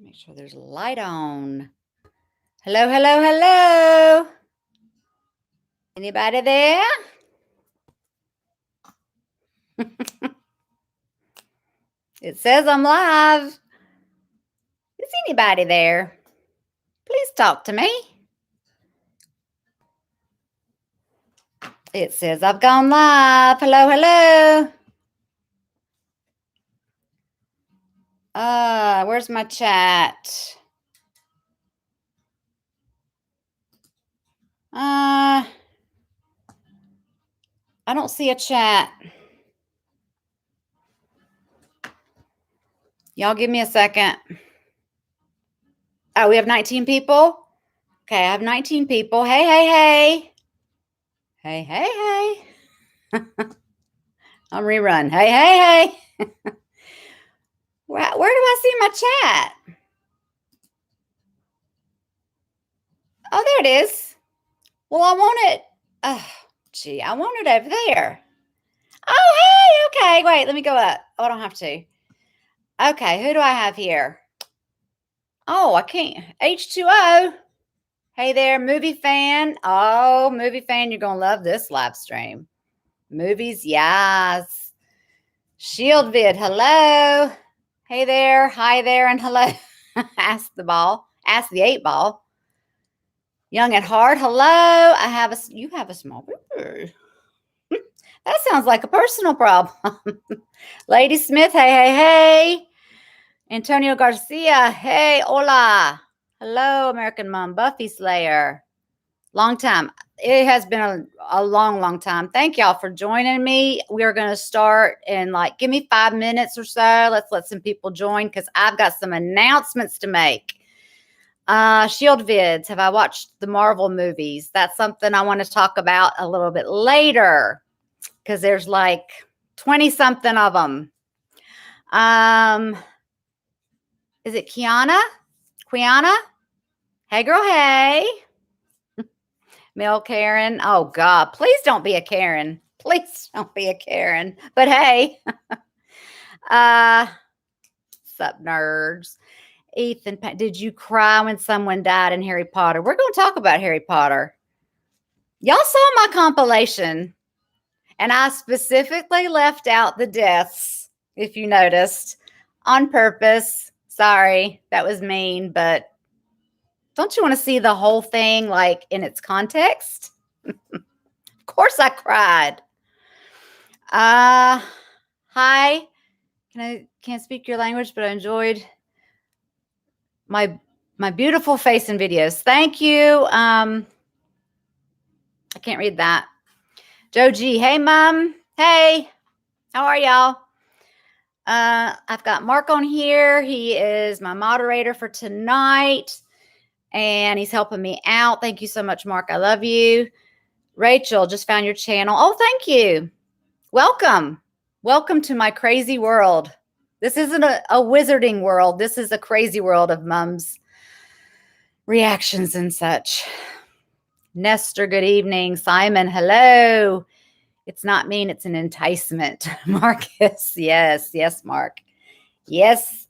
Make sure there's a light on. Hello, hello, hello. Anybody there? It says I'm live. Is anybody there? Please talk to me. It says I've gone live. Hello, hello. Where's my chat? I don't see a chat. Y'all give me a second. Oh, we have 19 people? Okay, I have 19 people. Hey, hey, hey. Hey, hey, hey. I'm rerun. Hey, hey, hey. Where do I see my chat? Oh, there it is. Well, I want it. Oh, gee, I want it over there. Oh, hey, okay. Wait, let me go up. Oh, I don't have to. Okay, who do I have here? Oh, I can't. H2O. Hey there, movie fan. Oh, movie fan, you're going to love this live stream. Movies, yes. Shield vid, hello. Hey there, hi there, and hello. Ask the ball. Ask the 8-ball. Young at heart, hello. You have a small boober. That sounds like a personal problem. Lady Smith, hey, hey, hey. Antonio Garcia, hey, hola. Hello, American Mom. Buffy Slayer. Long time. It has been a long, long time. Thank y'all for joining me. We are going to start in give me 5 minutes or so. Let's let some people join because I've got some announcements to make. Shield vids. Have I watched the Marvel movies? That's something I want to talk about a little bit later because there's 20 something of them. Is it Quiana? Hey, girl, hey. Mel Karen. Oh, God. Please don't be a Karen. Please don't be a Karen. But hey. Sup, nerds. Ethan, did you cry when someone died in Harry Potter? We're going to talk about Harry Potter. Y'all saw my compilation, and I specifically left out the deaths, if you noticed, on purpose. Sorry, that was mean, but don't you want to see the whole thing in its context? Of course I cried. Hi. Can't speak your language, but I enjoyed my beautiful face and videos. Thank you. I can't read that. Joe G. Hey, Mom. Hey. How are y'all? I've got Mark on here. He is my moderator for tonight, and he's helping me out. Thank you so much, Mark. I love you. Rachel, just found your channel. Oh, thank you. Welcome. Welcome to my crazy world. This isn't a wizarding world. This is a crazy world of Mom's reactions and such. Nestor, good evening. Simon, hello. It's not mean, it's an enticement. Marcus, yes, Mark. Yes.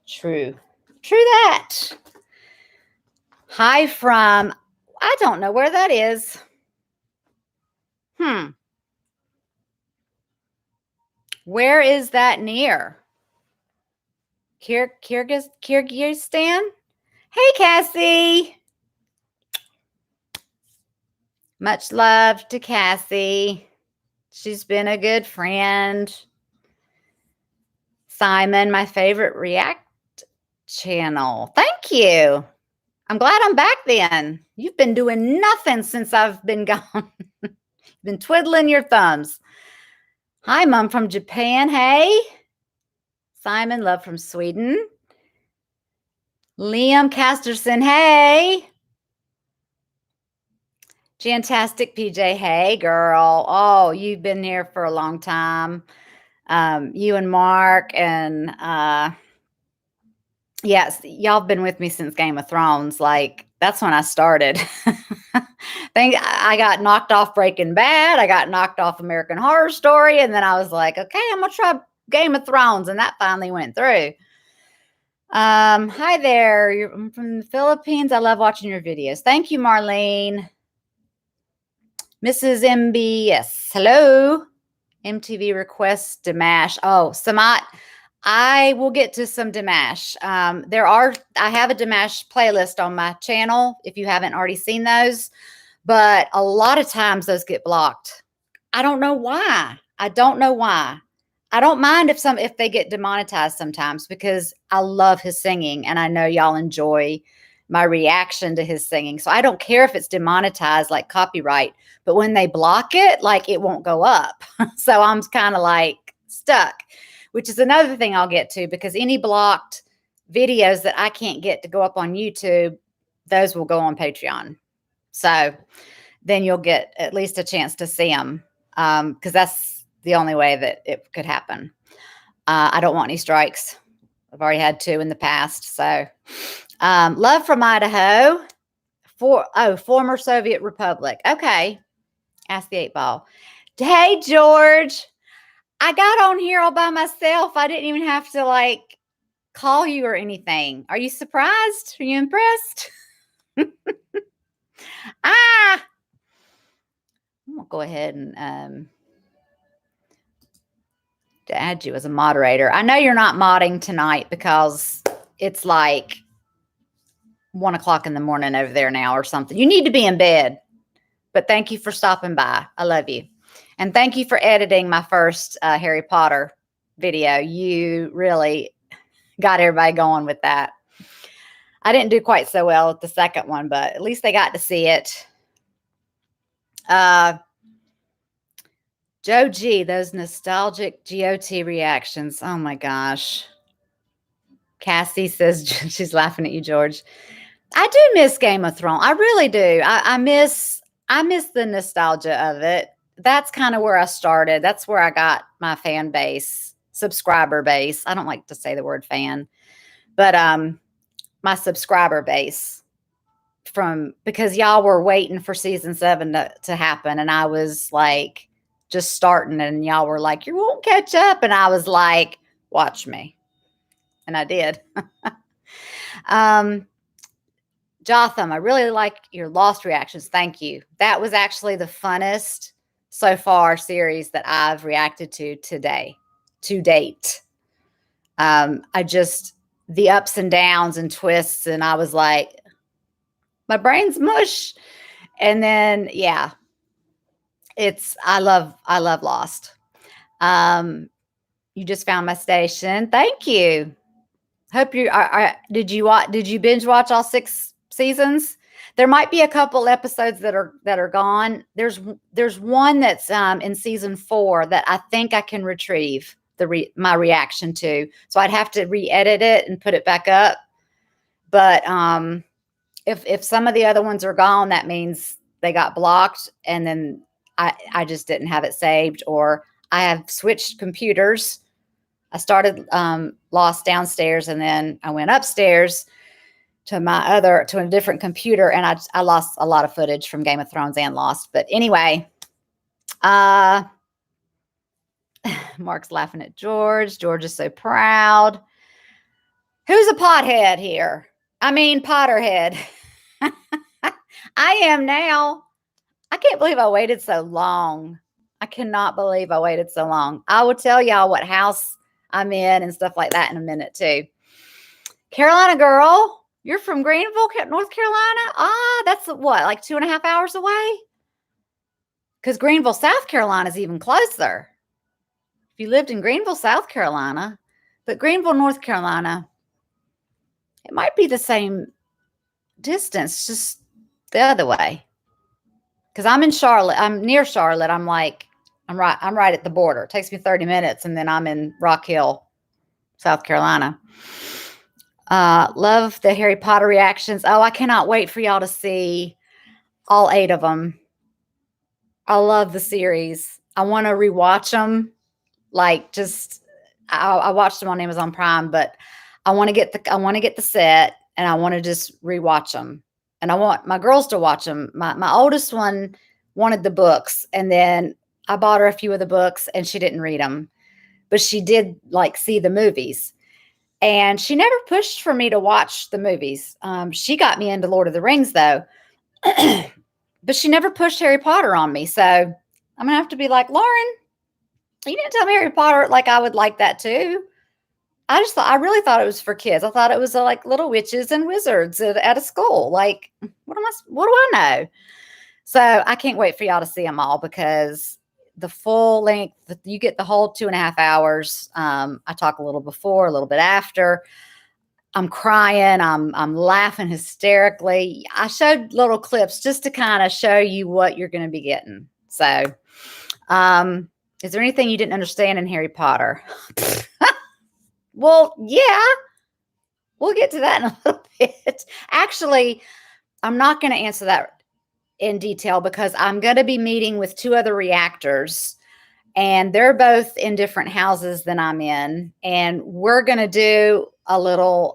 True that. Hi from, I don't know where that is. Where is that near? Kyrgyzstan? Hey, Cassie. Much love to Cassie. She's been a good friend. Simon, my favorite React channel. Thank you. I'm glad I'm back then. You've been doing nothing since I've been gone. Been twiddling your thumbs. Hi, Mom from Japan. Hey. Simon, love from Sweden. Liam Casterson. Hey. Fantastic PJ. Hey, girl. Oh, you've been here for a long time. You and Mark and yes, y'all have been with me since Game of Thrones. That's when I started. I got knocked off Breaking Bad. I got knocked off American Horror Story. And then I was like, okay, I'm going to try Game of Thrones. And that finally went through. Hi there. I'm from the Philippines. I love watching your videos. Thank you, Marlene. Mrs. MBS. Hello. MTV requests Dimash. Oh, Samat. I will get to some Dimash. I have a Dimash playlist on my channel if you haven't already seen those, but a lot of times those get blocked. I don't know why. I don't know why. I don't mind if they get demonetized sometimes because I love his singing and I know y'all enjoy my reaction to his singing. So I don't care if it's demonetized like copyright, but when they block it, like it won't go up. So I'm kind of like stuck, which is another thing I'll get to because any blocked videos that I can't get to go up on YouTube, those will go on Patreon. So then you'll get at least a chance to see them because that's the only way that it could happen. I don't want any strikes. I've already had 2 in the past. So love from Idaho. Former Soviet Republic. Okay. Ask the 8 Ball. Hey, George. I got on here all by myself. I didn't even have to like call you or anything. Are you surprised? Are you impressed? I'm gonna go ahead and to add you as a moderator. I know you're not modding tonight because it's like 1 o'clock in the morning over there now or something. You need to be in bed. But thank you for stopping by. I love you. And thank you for editing my first Harry Potter video. You really got everybody going with that. I didn't do quite so well with the second one, but at least they got to see it. Joe G, those nostalgic GOT reactions. Oh my gosh. Cassie says she's laughing at you, George. I do miss Game of Thrones. I really do. I miss the nostalgia of it. That's kind of where I started. That's where I got my fan base, subscriber base. I don't like to say the word fan, but my subscriber base because y'all were waiting for season 7 to happen. And I was like just starting and y'all were like, you won't catch up. And I was like, watch me. And I did. Jotham, I really like your Lost reactions. Thank you. That was actually the funnest so far series that I've reacted to today, to date. The ups and downs and twists, and I was like, my brain's mush. And then, yeah, I love Lost. You just found my station. Thank you. Hope you did you binge watch all 6 seasons? There might be a couple episodes that are gone. There's one that's in season 4 that I think I can retrieve my reaction to. So I'd have to re-edit it and put it back up. But if some of the other ones are gone, that means they got blocked and then I just didn't have it saved, or I have switched computers. I started Lost downstairs and then I went upstairs to a different computer, and I lost a lot of footage from Game of Thrones and Lost. But anyway, Mark's laughing at George. George is so proud. Who's a pothead here? I mean, Potterhead. I am now. I can't believe I waited so long. I cannot believe I waited so long. I will tell y'all what house I'm in and stuff like that in a minute too. Carolina girl, you're from Greenville, North Carolina? That's what, like 2.5 hours away? Because Greenville, South Carolina is even closer. If you lived in Greenville, South Carolina, but Greenville, North Carolina, it might be the same distance, just the other way. Because I'm in Charlotte. I'm near Charlotte. I'm right at the border. It takes me 30 minutes, and then I'm in Rock Hill, South Carolina. Love the Harry Potter reactions. Oh, I cannot wait for y'all to see all 8 of them. I love the series. I want to rewatch them. Like I watched them on Amazon Prime, but I want to get the set and I want to just rewatch them. And I want my girls to watch them. My oldest one wanted the books, and then I bought her a few of the books and she didn't read them, but she did like see the movies. And she never pushed for me to watch the movies. She got me into Lord of the Rings, though. But she never pushed Harry Potter on me. So I'm going to have to be like, Lauren, you didn't tell me Harry Potter, like I would like that too. I really thought it was for kids. I thought it was like little witches and wizards at a school. Like, what do I know? So I can't wait for y'all to see them all, because the full length, you get the whole 2.5 hours. I talk a little before, a little bit after. I'm crying. I'm laughing hysterically. I showed little clips just to kind of show you what you're going to be getting. So, is there anything you didn't understand in Harry Potter? Well, yeah, we'll get to that in a little bit. Actually, I'm not going to answer that in detail, because I'm going to be meeting with 2 other reactors, and they're both in different houses than I'm in, and we're going to do a little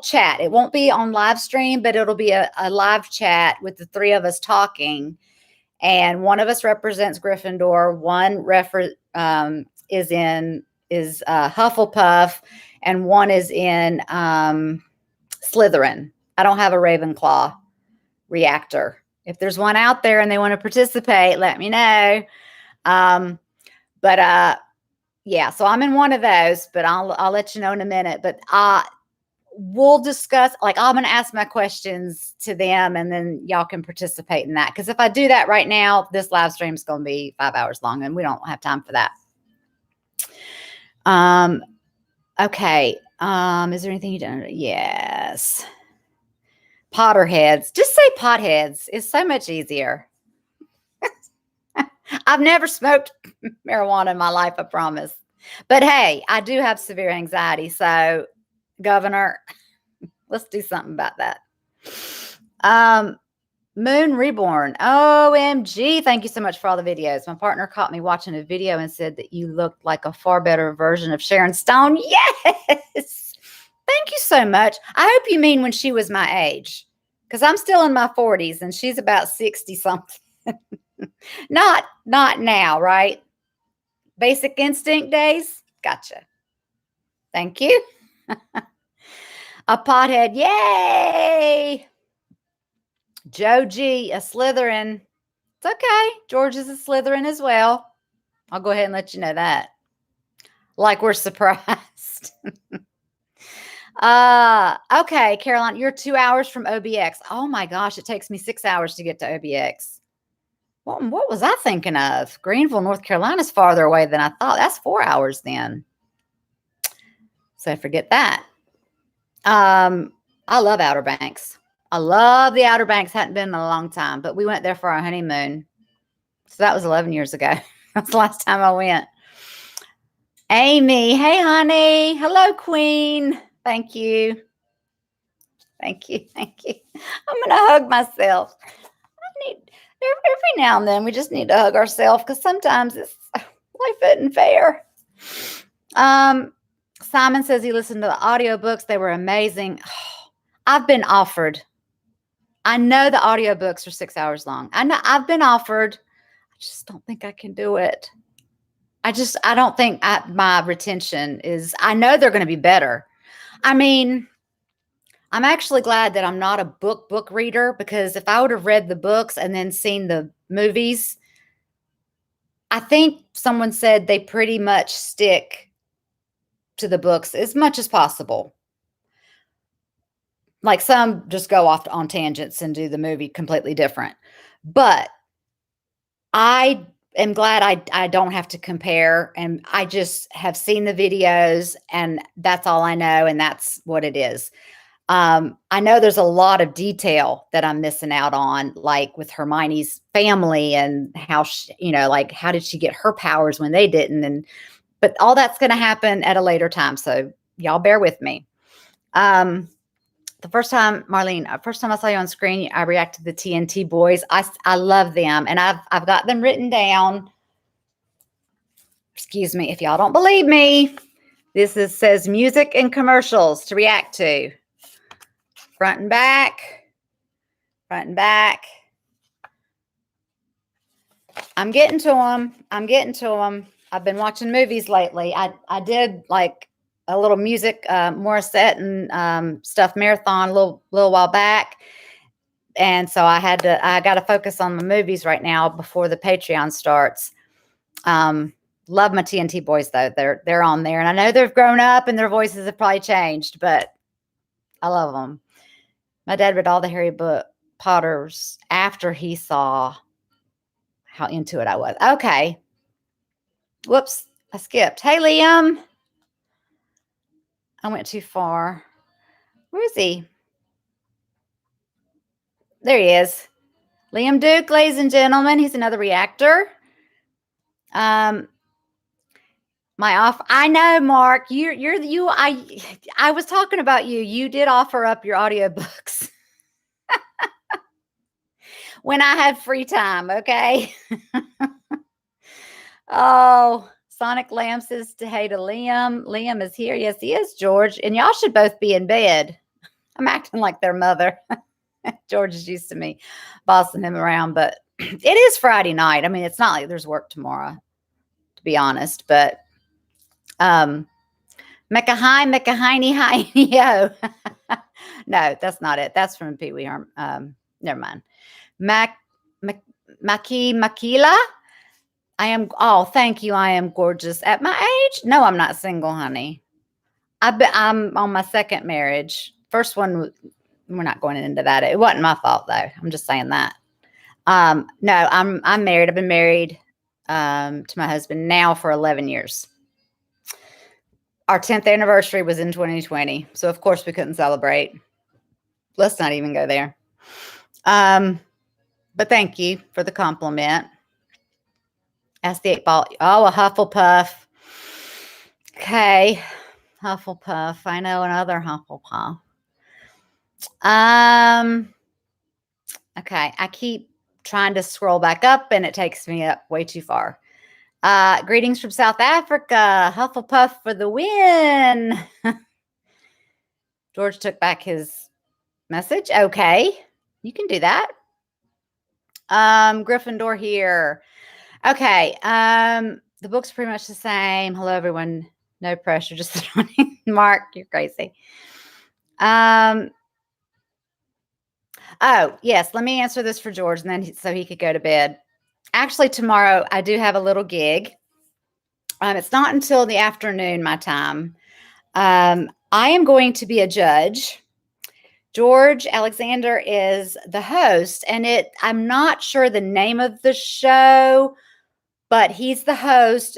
chat. It won't be on live stream, but it'll be a live chat with the 3 of us talking. And one of us represents Gryffindor, one is Hufflepuff, and one is in Slytherin. I don't have a Ravenclaw reactor. If there's one out there and they want to participate, let me know. Yeah, so I'm in one of those, but I'll let you know in a minute. But we'll discuss, like, I'm going to ask my questions to them, and then y'all can participate in that. Because if I do that right now, this live stream is going to be 5 hours long, and we don't have time for that. Okay. Is there anything you don't? Yes. Potterheads. Just say potheads. It's so much easier. I've never smoked marijuana in my life, I promise. But hey, I do have severe anxiety. So, Governor, let's do something about that. Moon Reborn. OMG. Thank you so much for all the videos. My partner caught me watching a video and said that you looked like a far better version of Sharon Stone. Yes. Thank you so much. I hope you mean when she was my age, because I'm still in my 40s and she's about 60 something. Not now, right? Basic Instinct days. Gotcha. Thank you. A pothead. Yay. Joe G, a Slytherin. It's okay. George is a Slytherin as well. I'll go ahead and let you know that. Like we're surprised. Okay, Caroline, you're 2 hours from OBX. Oh my gosh, it takes me 6 hours to get to OBX. What was I thinking of? Greenville, North Carolina is farther away than I thought. That's 4 hours then. So forget that. I love Outer Banks. I love the Outer Banks. Hadn't been in a long time, but we went there for our honeymoon. So that was 11 years ago. That's the last time I went. Amy, hey, honey. Hello, Queen. Thank you. Thank you. Thank you. I'm going to hug myself. Every now and then, we just need to hug ourselves, because sometimes life isn't fair. Simon says he listened to the audiobooks. They were amazing. I've been offered. I know the audiobooks are 6 hours long. I know I've been offered. I just don't think I can do it. I don't think my retention is, I know they're going to be better. I mean, I'm actually glad that I'm not a book reader, because if I would have read the books and then seen the movies, I think someone said they pretty much stick to the books as much as possible. Like, some just go off on tangents and do the movie completely different. But I am glad I don't have to compare, and I just have seen the videos, and that's all I know, and that's what it is. I know there's a lot of detail that I'm missing out on, like with Hermione's family and how like, how did she get her powers when they didn't? But all that's going to happen at a later time. So y'all bear with me. The first time, Marlene, first time I saw you on screen, I reacted to the TNT boys. I love them, and I've got them written down. Excuse me if y'all don't believe me. This says music and commercials to react to. Front and back. Front and back. I'm getting to them. I've been watching movies lately. I did like a little music, Morissette and stuff marathon a little while back. And so I got to focus on the movies right now before the Patreon starts. Love my TNT boys though. They're on there, and I know they've grown up and their voices have probably changed, but I love them. My dad read all the Harry Potters after he saw how into it I was. Okay. Whoops. I skipped. Hey, Liam. I went too far. Where is he? There he is. Liam Duke, ladies and gentlemen. He's another reactor. I know, Mark. I was talking about you. You did offer up your audiobooks when I had free time, okay? Oh, Sonic Lamb says hey to Liam. Liam is here. Yes, he is, George. And y'all should both be in bed. I'm acting like their mother. George is used to me bossing him around, but it is Friday night. I mean, it's not like there's work tomorrow, to be honest, but Mecca hi, yo. No, that's not it. That's from Pee Wee Herman. Never mind. Makila. Oh, thank you. I am gorgeous. At my age? No, I'm not single, honey. I'm on my second marriage. First one, we're not going into that. It wasn't my fault though. I'm just saying that. No, I'm married. I've been married to my husband now for 11 years. Our 10th anniversary was in 2020. So of course we couldn't celebrate. Let's not even go there. But thank you for the compliment. Ask the 8-ball. Oh, a Hufflepuff. Okay. Hufflepuff. I know another Hufflepuff. Okay. I keep trying to scroll back up and it takes me up way too far. Greetings from South Africa. Hufflepuff for the win. George took back his message. Okay. You can do that. Gryffindor here. Okay. The book's pretty much the same. Hello, everyone. No pressure. Just Mark, you're crazy. Oh, yes. Let me answer this for George, and then so he could go to bed. Actually, tomorrow I do have a little gig. It's not until the afternoon, my time. I am going to be a judge. George Alexander is the host, and I'm not sure the name of the show, but he's the host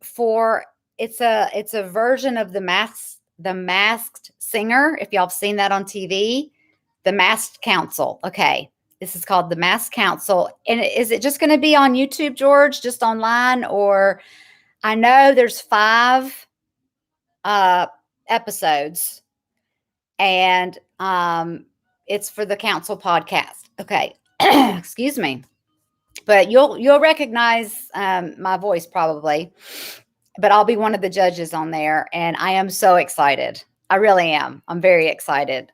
for it's a version of the Masked Singer. If y'all have seen that on TV, the Masked Council. Okay, this is called the Masked Council, and is it just going to be on YouTube, George, just online, or I know there's 5 episodes, and it's for the council podcast. Okay, excuse me. But you'll recognize my voice probably, but I'll be one of the judges on there, and I am so excited. I really am. I'm very excited.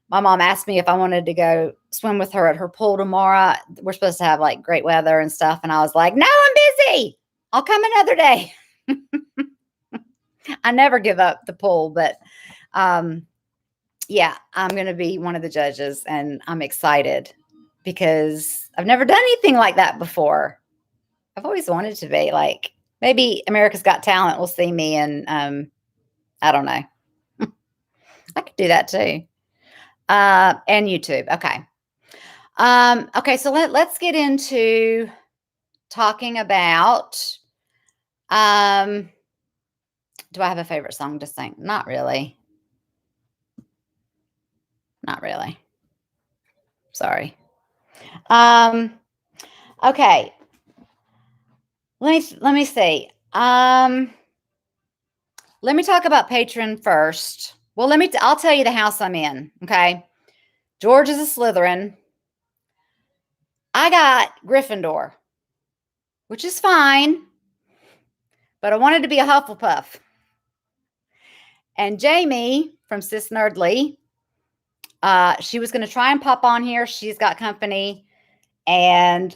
My mom asked me if I wanted to go swim with her at her pool tomorrow. We're supposed to have like great weather and stuff, and I was like, no, I'm busy. I'll come another day. I never give up the pool, but yeah, I'm going to be one of the judges, and I'm excited because I've never done anything like that before. I've always wanted to be like, maybe America's Got Talent will see me, and I don't know. I could do that too. And YouTube. Okay. Okay. So let's get into talking about, do I have a favorite song to sing? Not really. Not really. Sorry. Okay. Let me see. Let me talk about Patreon first. Well, I'll tell you the house I'm in. Okay. George is a Slytherin. I got Gryffindor, which is fine, but I wanted to be a Hufflepuff. And Jamie from Sis Nerdly, she was going to try and pop on here. She's got company and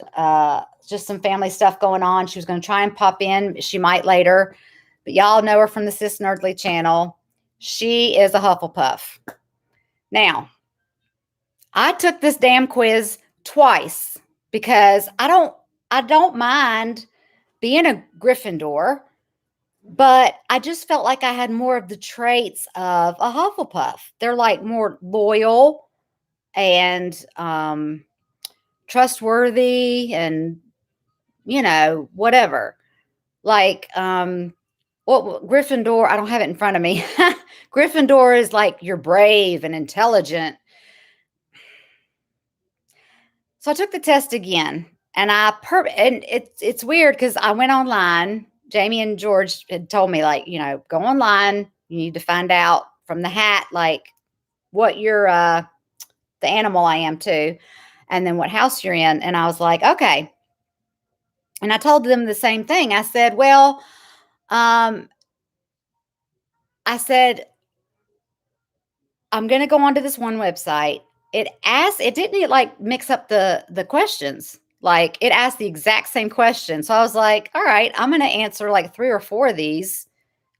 just some family stuff going on. She was going to try and pop in. She might later but y'all know her from the Sis Nerdly channel. She is a Hufflepuff. Now, I took this damn quiz twice because I don't mind being a Gryffindor, but I just felt like I had more of the traits of a Hufflepuff. They're like more loyal and trustworthy and, whatever. Like, what Gryffindor, I don't have it in front of me. Gryffindor is like you're brave and intelligent. So I took the test again, and and it's weird because I went online. Jamie and George had told me, like, go online. You need to find out from the hat, like, what your the animal I am too, and then what house you're in. And I was like, okay. And I told them the same thing. I said, well, I said, I'm going to go onto this one website. It didn't like mix up the questions. Like, it asked the exact same question. So I was like, all right, I'm going to answer like 3 or 4 of these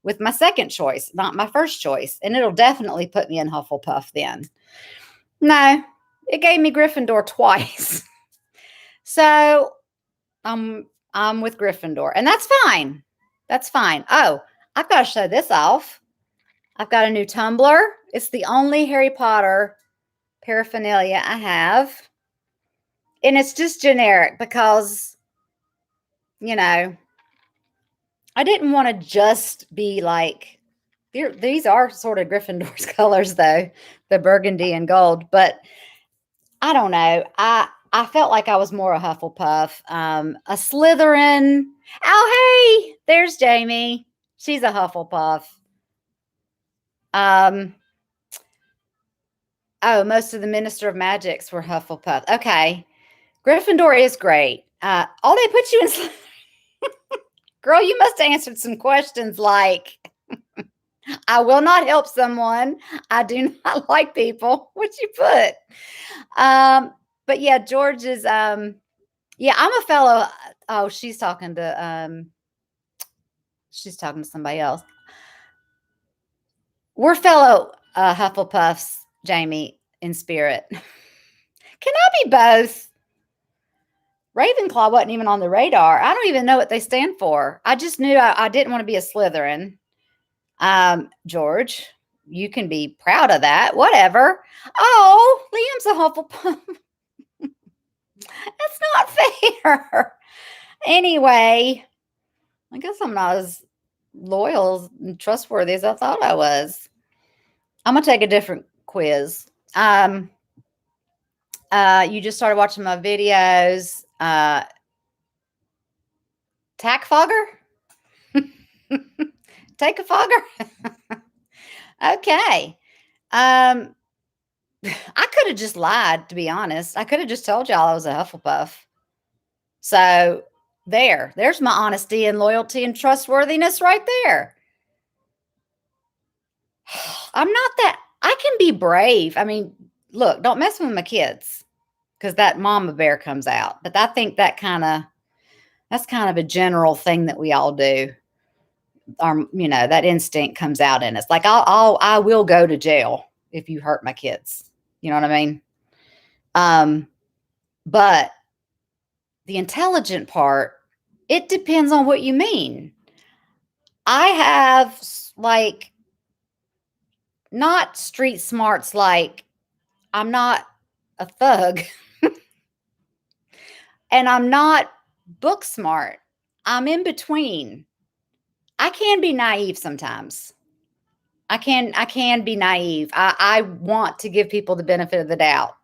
with my second choice, not my first choice. And it'll definitely put me in Hufflepuff then. No, it gave me Gryffindor twice. So I'm with Gryffindor, and that's fine. That's fine. Oh, I've got to show this off. I've got a new tumbler. It's the only Harry Potter paraphernalia I have. And it's just generic because, I didn't want to just be like, these are sort of Gryffindor's colors, though, the burgundy and gold. But I don't know. I felt like I was more a Hufflepuff, a Slytherin. Oh, hey, there's Jamie. She's a Hufflepuff. Oh, most of the Minister of Magics were Hufflepuff. Okay. Gryffindor is great. Oh, they put you in. Girl, you must have answered some questions like, I will not help someone. I do not like people. What'd you put? But yeah, George is, I'm a fellow. Oh, she's talking to somebody else. We're fellow Hufflepuffs, Jamie, in spirit. Can I be both? Ravenclaw wasn't even on the radar. I don't even know what they stand for. I just knew I didn't want to be a Slytherin. George, you can be proud of that. Whatever. Oh, Liam's a Hufflepuff. That's not fair. Anyway, I guess I'm not as loyal and trustworthy as I thought I was. I'm gonna take a different quiz. You just started watching my videos. Tack fogger? Take a fogger? Okay. I could have just lied, to be honest. I could have just told y'all I was a Hufflepuff. So there's my honesty and loyalty and trustworthiness right there. I'm not that. I can be brave. I mean, look, don't mess with my kids because that mama bear comes out. But I think that's kind of a general thing that we all do. That instinct comes out in us. Like I will go to jail if you hurt my kids. You know what I mean? But the intelligent part, it depends on what you mean. I have like not street smarts, like I'm not a thug and I'm not book smart. I'm in between. I can be naive sometimes. I can be naive. I want to give people the benefit of the doubt.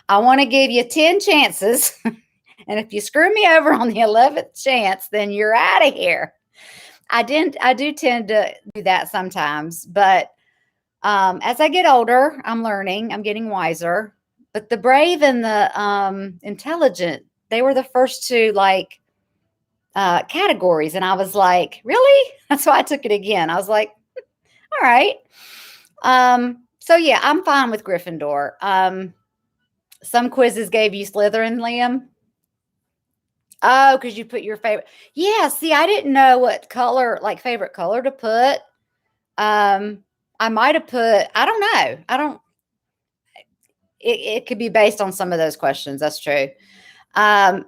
I want to give you 10 chances. And if you screw me over on the 11th chance, then you're out of here. I do tend to do that sometimes, but as I get older, I'm learning, I'm getting wiser. But the brave and the intelligent, they were the first two like categories. And I was like, really? That's why I took it again. I was like, all right. So yeah, I'm fine with Gryffindor. Some quizzes gave you Slytherin, Liam. Oh, because you put your favorite. Yeah, see, I didn't know what color, like favorite color to put. I might have put, I don't know. I don't, it could be based on some of those questions. That's true. Um,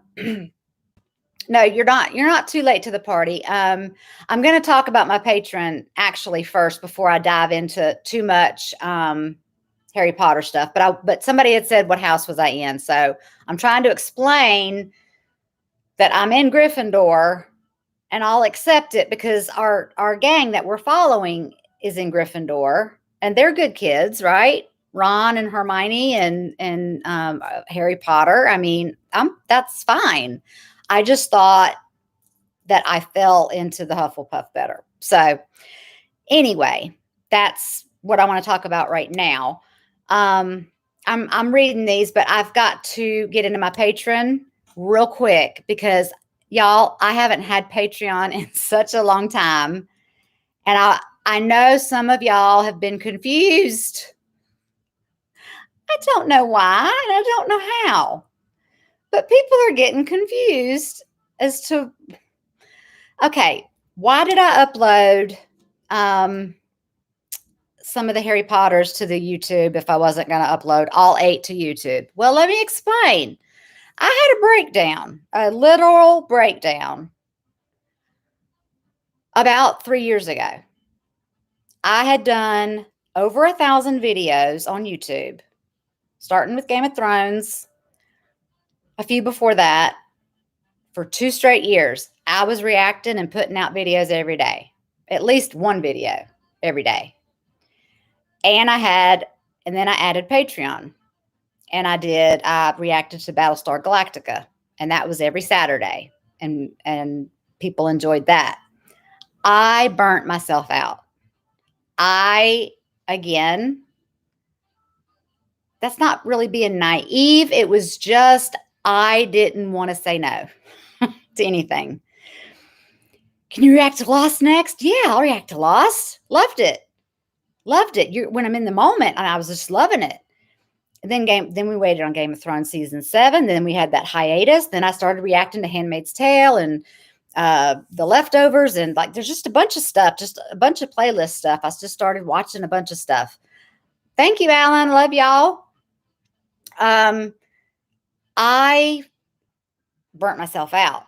no, you're not too late to the party. I'm going to talk about my patron actually first before I dive into too much Harry Potter stuff. But somebody had said, what house was I in? So I'm trying to explain that I'm in Gryffindor, and I'll accept it because our gang that we're following is in Gryffindor, and they're good kids, right? Ron and Hermione and Harry Potter. I mean, that's fine. I just thought that I fell into the Hufflepuff better. So anyway, that's what I want to talk about right now. I'm reading these, but I've got to get into my Patreon real quick because y'all, I haven't had Patreon in such a long time. And I know some of y'all have been confused. I don't know why, and I don't know how. But people are getting confused as to, okay, why did I upload some of the Harry Potters to the YouTube if I wasn't going to upload all 8 to YouTube? Well, let me explain. I had a breakdown, a literal breakdown about 3 years ago. I had done over 1,000 videos on YouTube, starting with Game of Thrones, a few before that, for 2 straight years. I was reacting and putting out videos every day, at least one video every day. And then I added Patreon, and I reacted to Battlestar Galactica, and that was every Saturday, and people enjoyed that. I burnt myself out. Again, that's not really being naive. It was just, I didn't want to say no to anything. Can you react to Lost next? Yeah, I'll react to Lost. Loved it. When I'm in the moment, and I was just loving it. And then we waited on Game of Thrones season 7. Then we had that hiatus. Then I started reacting to Handmaid's Tale and The Leftovers, and like there's just a bunch of stuff, just a bunch of playlist stuff. I just started watching a bunch of stuff. Thank you, Alan. Love y'all. I burnt myself out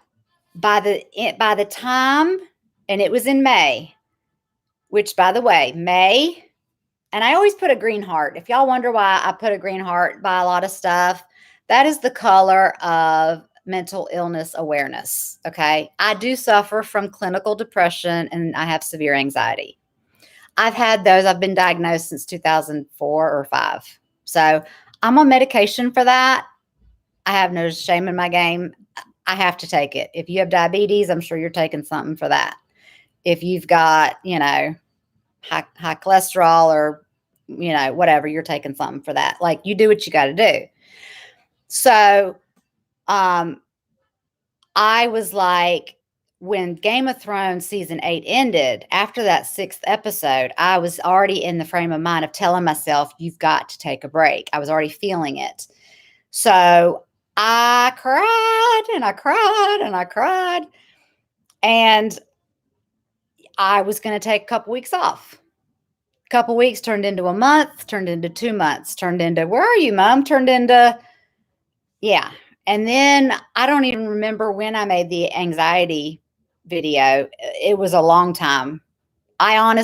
by the time, and it was in May, which, by the way, May, and I always put a green heart. If y'all wonder why I put a green heart by a lot of stuff, that is the color of mental illness awareness. Okay. I do suffer from clinical depression and I have severe anxiety. I've had those. I've been diagnosed since 2004 or 5. So I'm on medication for that. I have no shame in my game. I have to take it. If you have diabetes, I'm sure you're taking something for that. If you've got, high cholesterol or, whatever, you're taking something for that. Like, you do what you got to do. So, I was like, when Game of Thrones season 8 ended, after that 6th episode, I was already in the frame of mind of telling myself, you've got to take a break. I was already feeling it. So I cried and I cried and I cried. And I was going to take a couple weeks off. A couple weeks turned into a month, turned into 2 months, turned into, where are you, Mom? Turned into, yeah. And then I don't even remember when I made the anxiety video. It was a long time. I'm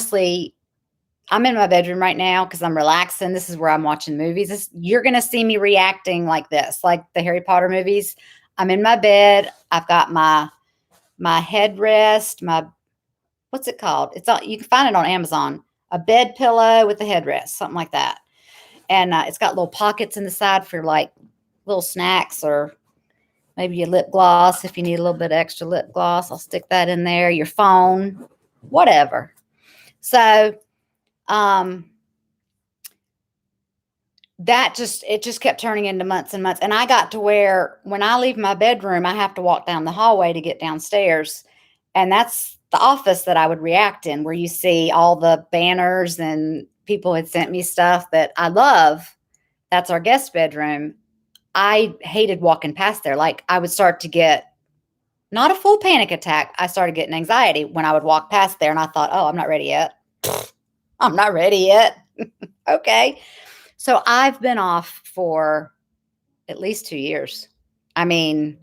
in my bedroom right now because I'm relaxing. This is where I'm watching movies. You're going to see me reacting like this, like the Harry Potter movies. I'm in my bed. I've got my headrest, what's it called? You can find it on Amazon. A bed pillow with a headrest, something like that. And it's got little pockets in the side for like little snacks or maybe a lip gloss if you need a little bit of extra lip gloss. I'll stick that in there. Your phone, whatever. So it just kept turning into months and months. And I got to where when I leave my bedroom, I have to walk down the hallway to get downstairs. And that's the office that I would react in, where you see all the banners and people had sent me stuff that I love. That's our guest bedroom. I hated walking past there. Like, I would start to get not a full panic attack. I started getting anxiety when I would walk past there and I thought, oh, I'm not ready yet. I'm not ready yet. Okay. So I've been off for at least 2 years. I mean,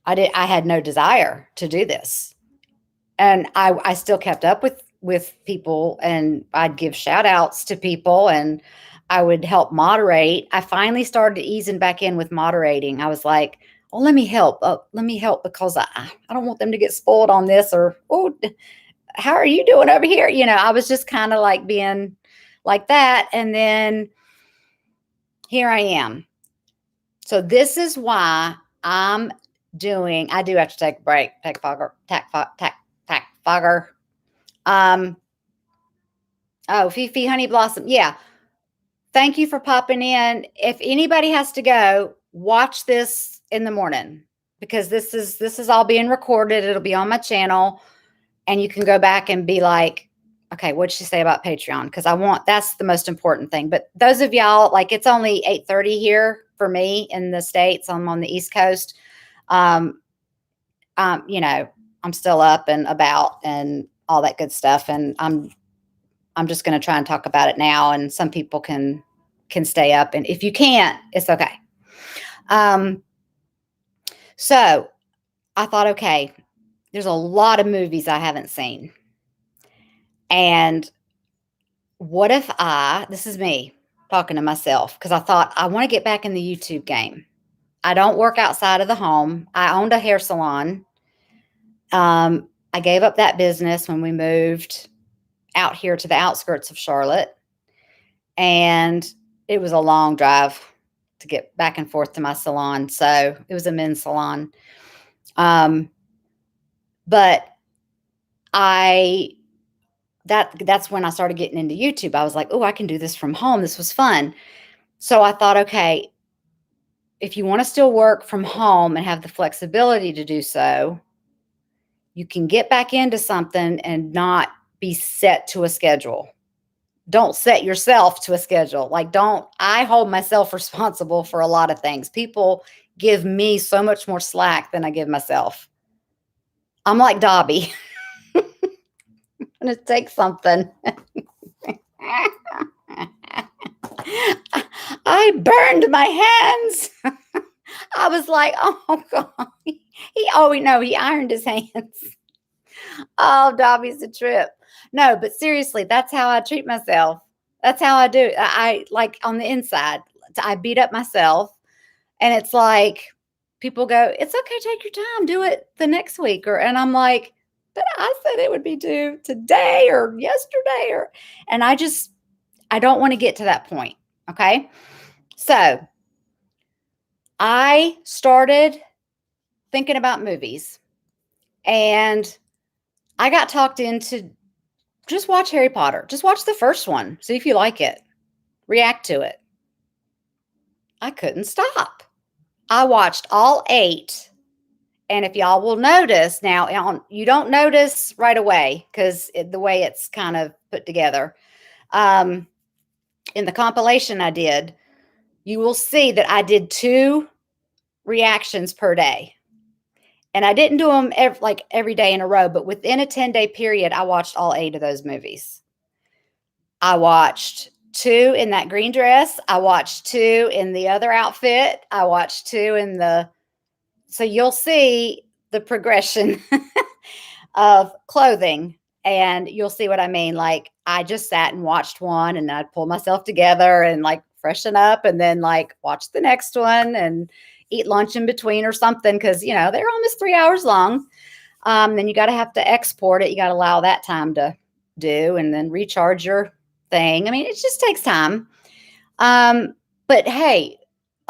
I had no desire to do this. And I still kept up with people, and I'd give shout outs to people, and I would help moderate. I finally started easing back in with moderating. I was like, oh, let me help. Let me help because I don't want them to get spoiled on this, or, oh, how are you doing over here? I was just kind of like being like that. And then here I am. So this is why I do have to take a break. Tack fogger. Oh, Fifi Honey Blossom. Yeah. Thank you for popping in. If anybody has to go, watch this in the morning because this is all being recorded. It'll be on my channel and you can go back and be like, okay, what'd she say about Patreon? Because that's the most important thing. But those of y'all, like it's only 8:30 here for me in the States. I'm on the East Coast. I'm still up and about and all that good stuff. And I'm just going to try and talk about it now. And some people can stay up. And if you can't, it's okay. So I thought, okay, there's a lot of movies I haven't seen. And what if this is me talking to myself, because I thought I want to get back in the YouTube game. I don't work outside of the home. I owned a hair salon. I gave up that business when we moved out here to the outskirts of Charlotte. And it was a long drive to get back and forth to my salon. So it was a men's salon. But that's when I started getting into YouTube. I was like, oh, I can do this from home. This was fun. So I thought, okay, if you want to still work from home and have the flexibility to do so, you can get back into something and not be set to a schedule. Don't set yourself to a schedule. I hold myself responsible for a lot of things. People give me so much more slack than I give myself. I'm like Dobby. I'm going to take something. I burned my hands. I was like, oh God. He ironed his hands. Oh, Dobby's a trip. No, but seriously, that's how I treat myself. That's how I do. I like on the inside, I beat up myself. And it's like people go, it's okay, take your time, do it the next week. And I'm like, but I said it would be due today or yesterday. And I don't want to get to that point. Okay. So I started thinking about movies and I got talked into just watch Harry Potter. Just watch the first one. See if you like it. React to it. I couldn't stop. I watched all 8. And if y'all will notice now, you don't notice right away because the way it's kind of put together. In the compilation I did, you will see that I did 2 reactions per day. And I didn't do them every day in a row, but within a 10-day period, I watched all 8 of those movies. I watched 2 in that green dress. I watched 2 in the other outfit. I watched 2 so you'll see the progression of clothing and you'll see what I mean. Like I just sat and watched one and I'd pull myself together and like freshen up and then like watch the next one and eat lunch in between or something. Cause they're almost 3 hours long. Then you got to have to export it. You got to allow that time to do and then recharge your thing. I mean, it just takes time. But hey,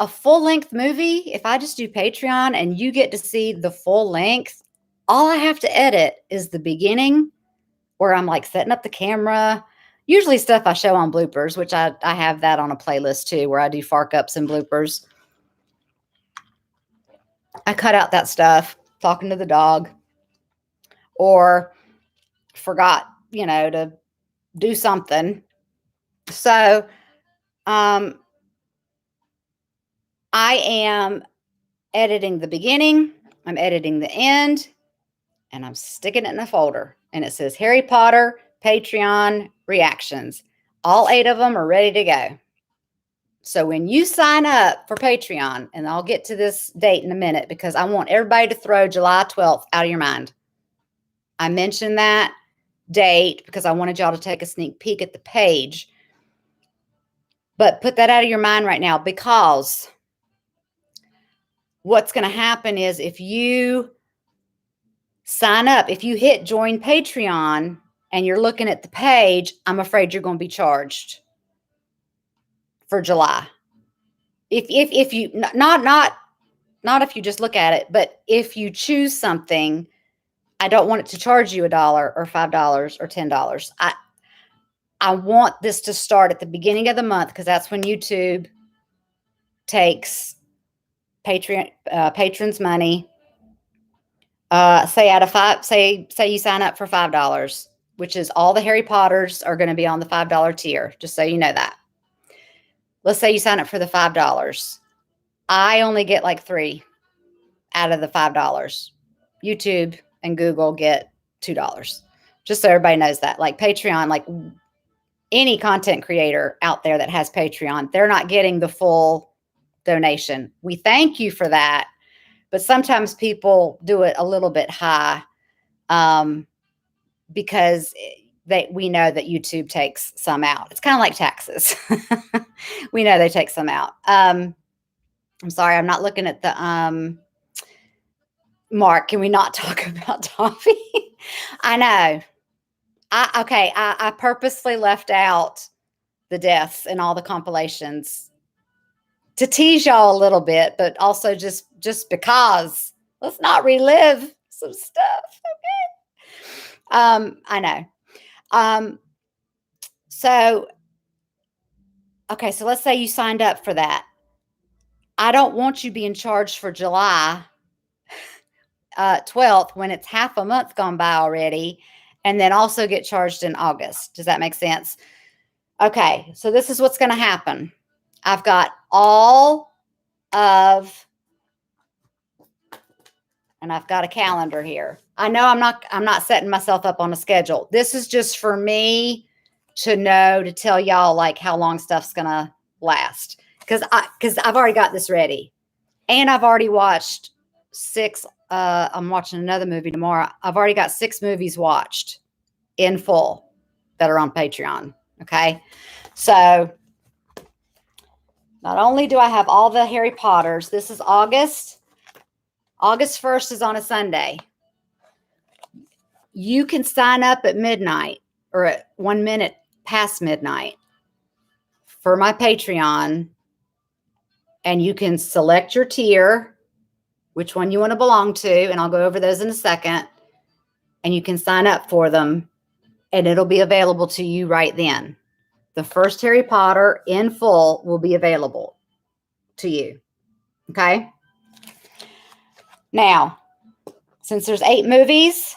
a full length movie, if I just do Patreon and you get to see the full length, all I have to edit is the beginning where I'm like setting up the camera, usually stuff I show on bloopers, which I have that on a playlist too, where I do fark ups and bloopers. I cut out that stuff, talking to the dog or forgot, to do something. So, I am editing the beginning. I'm editing the end, and I'm sticking it in a folder. And it says Harry Potter Patreon reactions. All 8 of them are ready to go. So when you sign up for Patreon, and I'll get to this date in a minute because I want everybody to throw July 12th out of your mind. I mentioned that date because I wanted y'all to take a sneak peek at the page. But put that out of your mind right now, because what's going to happen is if you sign up, if you hit join Patreon and you're looking at the page, I'm afraid you're going to be charged for July. If you not if you just look at it, but if you choose something, I don't want it to charge you $1 or $5 or $10. I want this to start at the beginning of the month because that's when YouTube takes patrons' money. Say out of five, say you sign up for $5, which is all the Harry Potters are going to be on the $5 tier. Just so you know that. Let's say you sign up for the $5. I only get like 3 out of the $5. YouTube and Google get $2. Just so everybody knows that. Like Patreon, like any content creator out there that has Patreon, they're not getting the full donation. We thank you for that. But sometimes people do it a little bit high because we know that YouTube takes some out. It's kind of like taxes. We know they take some out. I'm sorry, I'm not looking at the Mark. Can we not talk about Toffee? I know. I purposely left out the deaths and all the compilations to tease y'all a little bit, but also just because let's not relive some stuff. Okay. I know. So let's say you signed up for that. I don't want you being charged for July 12th when it's half a month gone by already, and then also get charged in August. Does that make sense? Okay, so this is what's going to happen. I've got all of, and I've got a calendar here. I know I'm not setting myself up on a schedule. This is just for me to know, to tell y'all like how long stuff's going to last. Because I've already got this ready. And I've already watched 6. I'm watching another movie tomorrow. I've already got 6 movies watched in full that are on Patreon. Okay. So not only do I have all the Harry Potters, this is August. August 1st is on a Sunday. You can sign up at midnight or at 1 minute past midnight for my Patreon, and you can select your tier, which one you want to belong to, and I'll go over those in a second, and you can sign up for them, and it'll be available to you right then. The first Harry Potter in full will be available to you. Okay? Now, since there's 8 movies,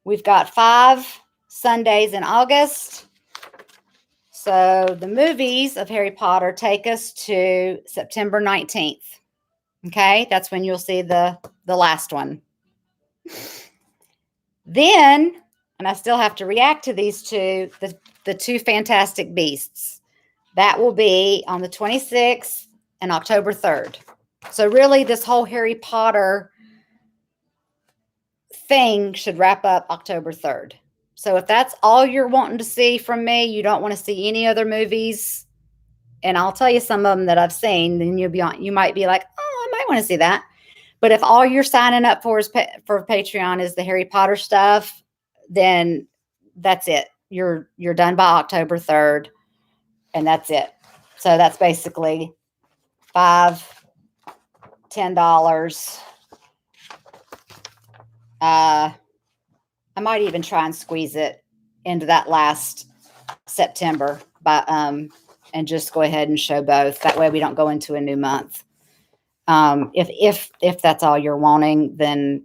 we've got 5 Sundays in August. So the movies of Harry Potter take us to September 19th. Okay? That's when you'll see the last one. Then, and I still have to react to these two, the 2 Fantastic Beasts. That will be on the 26th and October 3rd. So really, this whole Harry Potter thing should wrap up October 3rd. So if that's all you're wanting to see from me, you don't want to see any other movies, and I'll tell you some of them that I've seen, then you might be like, oh, I might want to see that. But if all you're signing up for is for Patreon is the Harry Potter stuff, then that's it. You're done by October 3rd, and that's it. So that's basically $5, $10. I might even try and squeeze it into that last September and just go ahead and show both. That way we don't go into a new month. If that's all you're wanting, then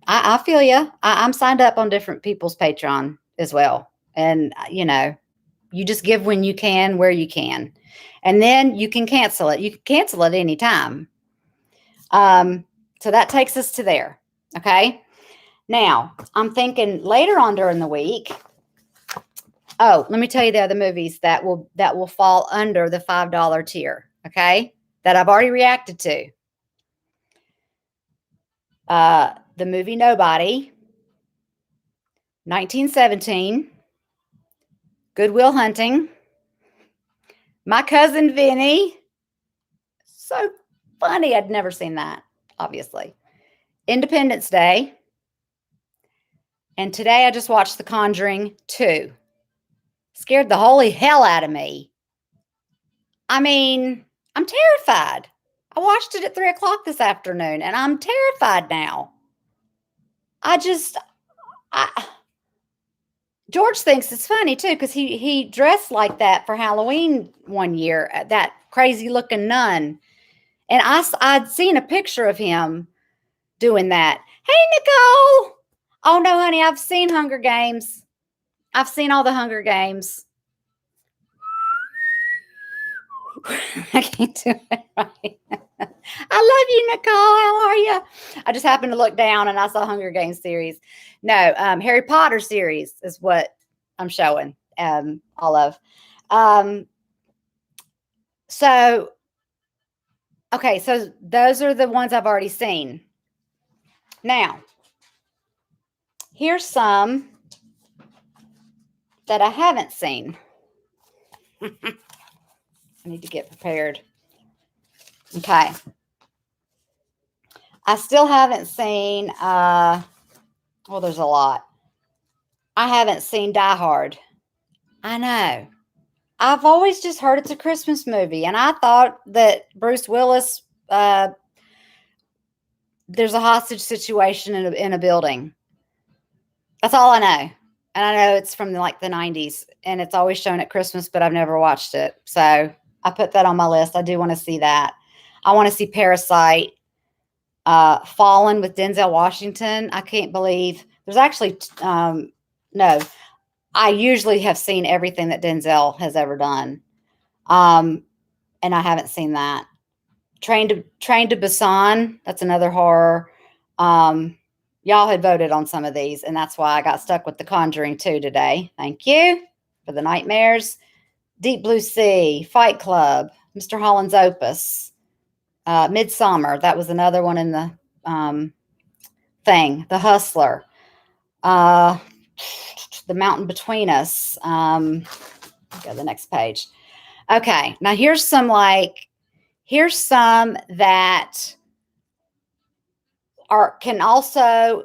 I feel you. I'm signed up on different people's Patreon as well. And, you just give when you can, where you can. And then you can cancel it. You can cancel it anytime. So that takes us to there. Okay. Now, I'm thinking later on during the week. Oh, let me tell you the other movies that will fall under the $5 tier, okay? That I've already reacted to. The movie Nobody, 1917, Good Will Hunting, My Cousin Vinny. So funny. I'd never seen that, obviously. Independence Day. And today I just watched The Conjuring 2. Scared the holy hell out of me. I mean, I'm terrified. I watched it at 3 o'clock this afternoon and I'm terrified now. I just, I, George thinks it's funny too because he dressed like that for Halloween one year, that crazy looking nun. And I'd seen a picture of him doing that. Hey, Nicole. Oh, no, honey, I've seen Hunger Games. I've seen all the Hunger Games. I can't do it right. I love you, Nicole. How are you? I just happened to look down and I saw Hunger Games series. No, Harry Potter series is what I'm showing all of. So, okay, so those are the ones I've already seen. Now, here's some that I haven't seen. I need to get prepared. Okay. I still haven't seen, well, there's a lot. I haven't seen Die Hard. I know. I've always just heard it's a Christmas movie, and I thought that Bruce Willis, there's a hostage situation in a building. That's all I know. And I know it's from like the 90s, and it's always shown at Christmas, but I've never watched it. So I put that on my list. I do want to see that. I want to see Parasite, Fallen with Denzel Washington. I can't believe there's actually, no, I usually have seen everything that Denzel has ever done. And I haven't seen that. Train to Busan. That's another horror. Y'all had voted on some of these, and that's why I got stuck with The Conjuring 2 today. Thank you for the nightmares. Deep Blue Sea, Fight Club, Mr. Holland's Opus, Midsummer. That was another one in the thing. The Hustler, The Mountain Between Us. Go to the next page. Okay, now here's some that can also,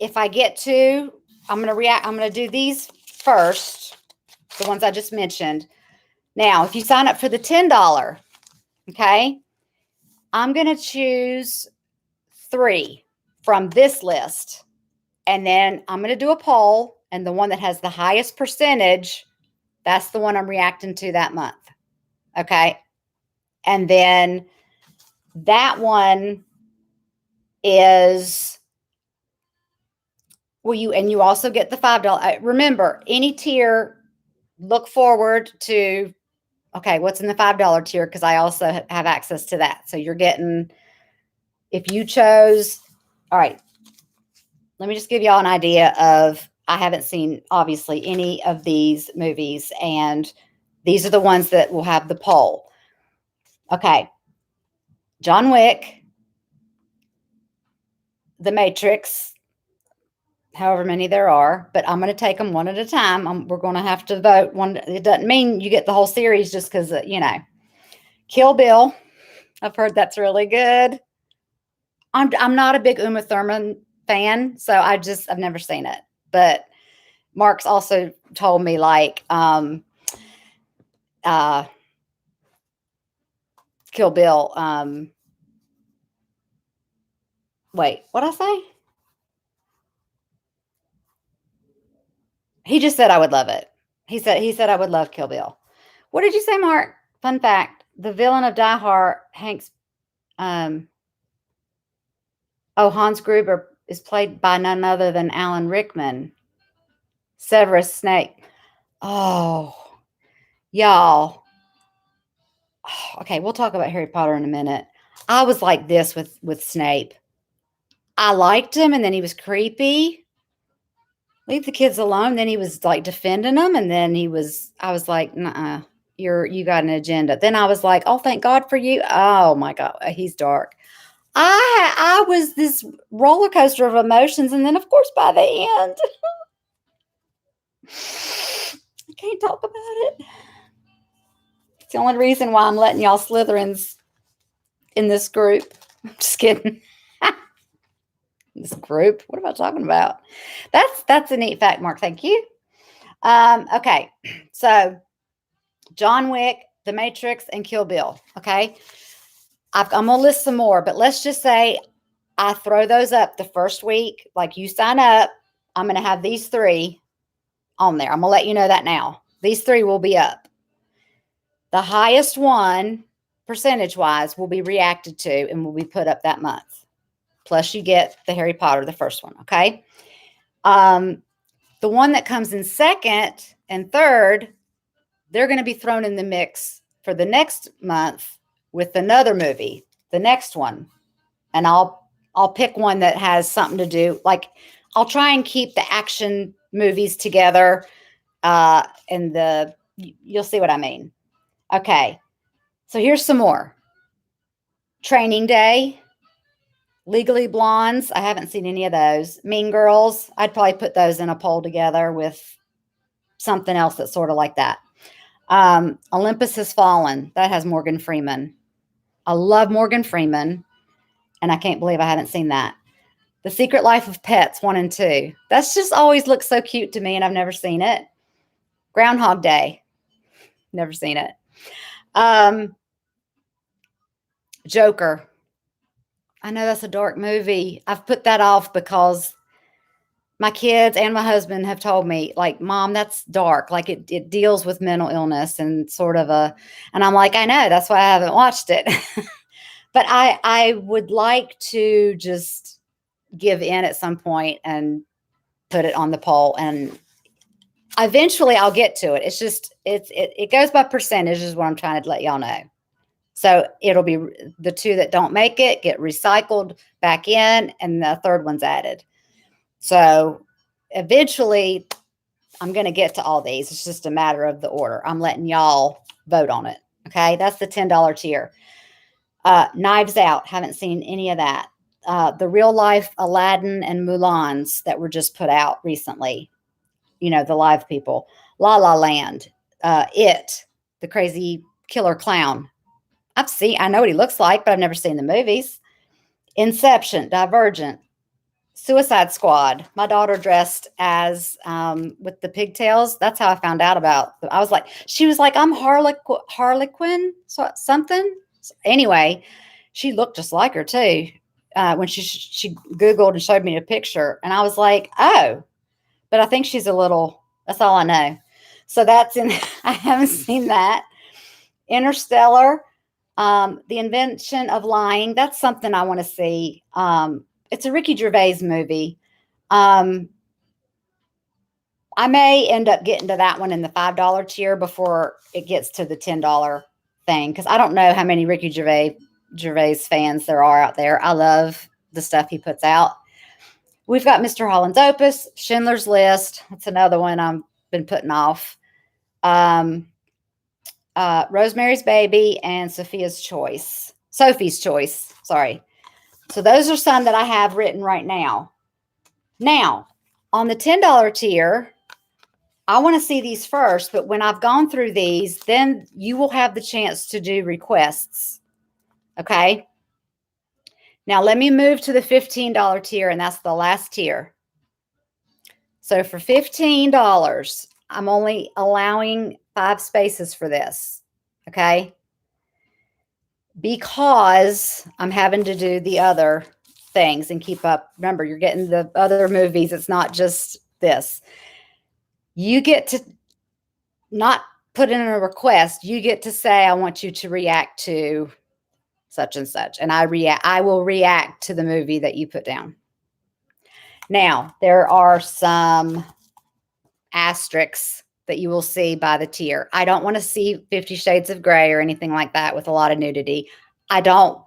if I get to, I'm going to do these first, the ones I just mentioned. Now, if you sign up for the $10, okay, I'm going to choose 3 from this list. And then I'm going to do a poll, and the one that has the highest percentage, that's the one I'm reacting to that month. Okay. And then that one is, well, you also get the $5. Remember, any tier, look forward to, okay, what's in the $5 tier? Because I also have access to that. So you're getting, if you chose, all right, let me just give y'all an idea of, I haven't seen, obviously, any of these movies, and these are the ones that will have the poll. Okay. John Wick, The Matrix, however many there are, but I'm going to take them one at a time. We're going to have to vote one. It doesn't mean you get the whole series just because, Kill Bill. I've heard that's really good. I'm not a big Uma Thurman fan, so I've never seen it. But Mark's also told me Kill Bill. Wait, what'd I say? He just said I would love it. He said I would love Kill Bill. What did you say, Mark? Fun fact: the villain of Die Hard, Hank's, Hans Gruber is played by none other than Alan Rickman. Severus Snape. Oh, y'all. Okay, we'll talk about Harry Potter in a minute. I was like this with Snape. I liked him, and then he was creepy. Leave the kids alone. Then he was like defending them, and then I was like, nah, you got an agenda. Then I was like, oh, thank God for you. Oh my God, he's dark. I was this roller coaster of emotions, and then of course by the end, I can't talk about it. It's the only reason why I'm letting y'all Slytherins in this group. I'm just kidding. This group. What am I talking about? That's a neat fact, Mark. Thank you. Okay, so John Wick, The Matrix, and Kill Bill. Okay, I'm gonna list some more, but let's just say I throw those up the first week. Like you sign up, I'm gonna have these three on there. I'm gonna let you know that now. These three will be up. The highest one, percentage wise, will be reacted to and will be put up that month. Plus, you get the Harry Potter, the first one. Okay. The one that comes in second and third, they're going to be thrown in the mix for the next month with another movie, the next one. And I'll pick one that has something to do. Like, I'll try and keep the action movies together. And you'll see what I mean. Okay. So here's some more. Training Day, Legally Blondes. I haven't seen any of those. Mean Girls. I'd probably put those in a poll together with something else that's sort of like that. Olympus Has Fallen. That has Morgan Freeman. I love Morgan Freeman, and I can't believe I haven't seen that. The Secret Life of Pets 1 and 2. That's just always looks so cute to me, and I've never seen it. Groundhog Day. Never seen it. Joker. I know that's a dark movie. I've put that off because my kids and my husband have told me, like, Mom, that's dark. Like it deals with mental illness and and I'm like, I know, that's why I haven't watched it. But I would like to just give in at some point and put it on the poll, and eventually I'll get to it. It's just, it goes by percentage is what I'm trying to let y'all know. So it'll be the two that don't make it get recycled back in, and the third one's added. So eventually I'm going to get to all these. It's just a matter of the order. I'm letting y'all vote on it. Okay. That's the $10 tier. Knives Out. Haven't seen any of that. The real life Aladdin and Mulans that were just put out recently. You know, the live people. La La Land. It. The Crazy Killer Clown. I know what he looks like, but I've never seen the movies. Inception, Divergent, Suicide Squad. My daughter dressed as with the pigtails. That's how I found out about. She was like, I'm Harlequin, something. Anyway, she looked just like her too. When she Googled and showed me a picture, and I was like, oh, but I think she's a little. That's all I know. So that's in. I haven't seen that. Interstellar. The Invention of Lying. That's something I want to see. It's a Ricky Gervais movie. I may end up getting to that one in the $5 tier before it gets to the $10 thing, because I don't know how many Ricky Gervais fans there are out there. I love the stuff he puts out. We've got Mr. Holland's Opus, Schindler's List. That's another one I've been putting off. Rosemary's Baby and Sophie's Choice. Sorry. So those are some that I have written right now. Now, on the $10 tier, I want to see these first, but when I've gone through these, then you will have the chance to do requests. Okay? Now, let me move to the $15 tier, and that's the last tier. So for $15, I'm only allowing 5 spaces for this. Okay? Because I'm having to do the other things and keep up. Remember, you're getting the other movies. It's not just this. You get to not put in a request. You get to say, I want you to react to such and such. And I will react to the movie that you put down. Now, there are some asterisks that you will see by the tier. I don't want to see 50 Shades of Grey or anything like that with a lot of nudity. I don't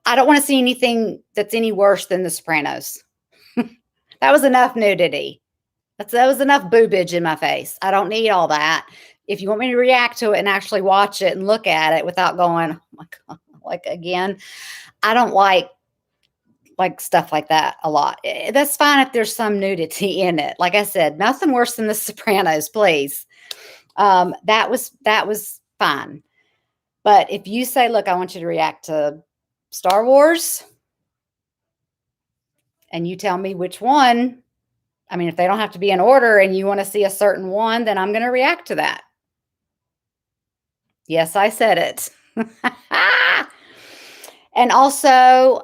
I don't want to see anything that's any worse than The Sopranos. That was enough nudity. That was enough boobage in my face. I don't need all that. If you want me to react to it and actually watch it and look at it without going, oh my God, like again, I don't like stuff like that a lot. That's fine if there's some nudity in it. Like I said, nothing worse than The Sopranos, please. That was fine. But if you say, look, I want you to react to Star Wars, and you tell me which one, I mean, if they don't have to be in order and you want to see a certain one, then I'm going to react to that. Yes, I said it. And also,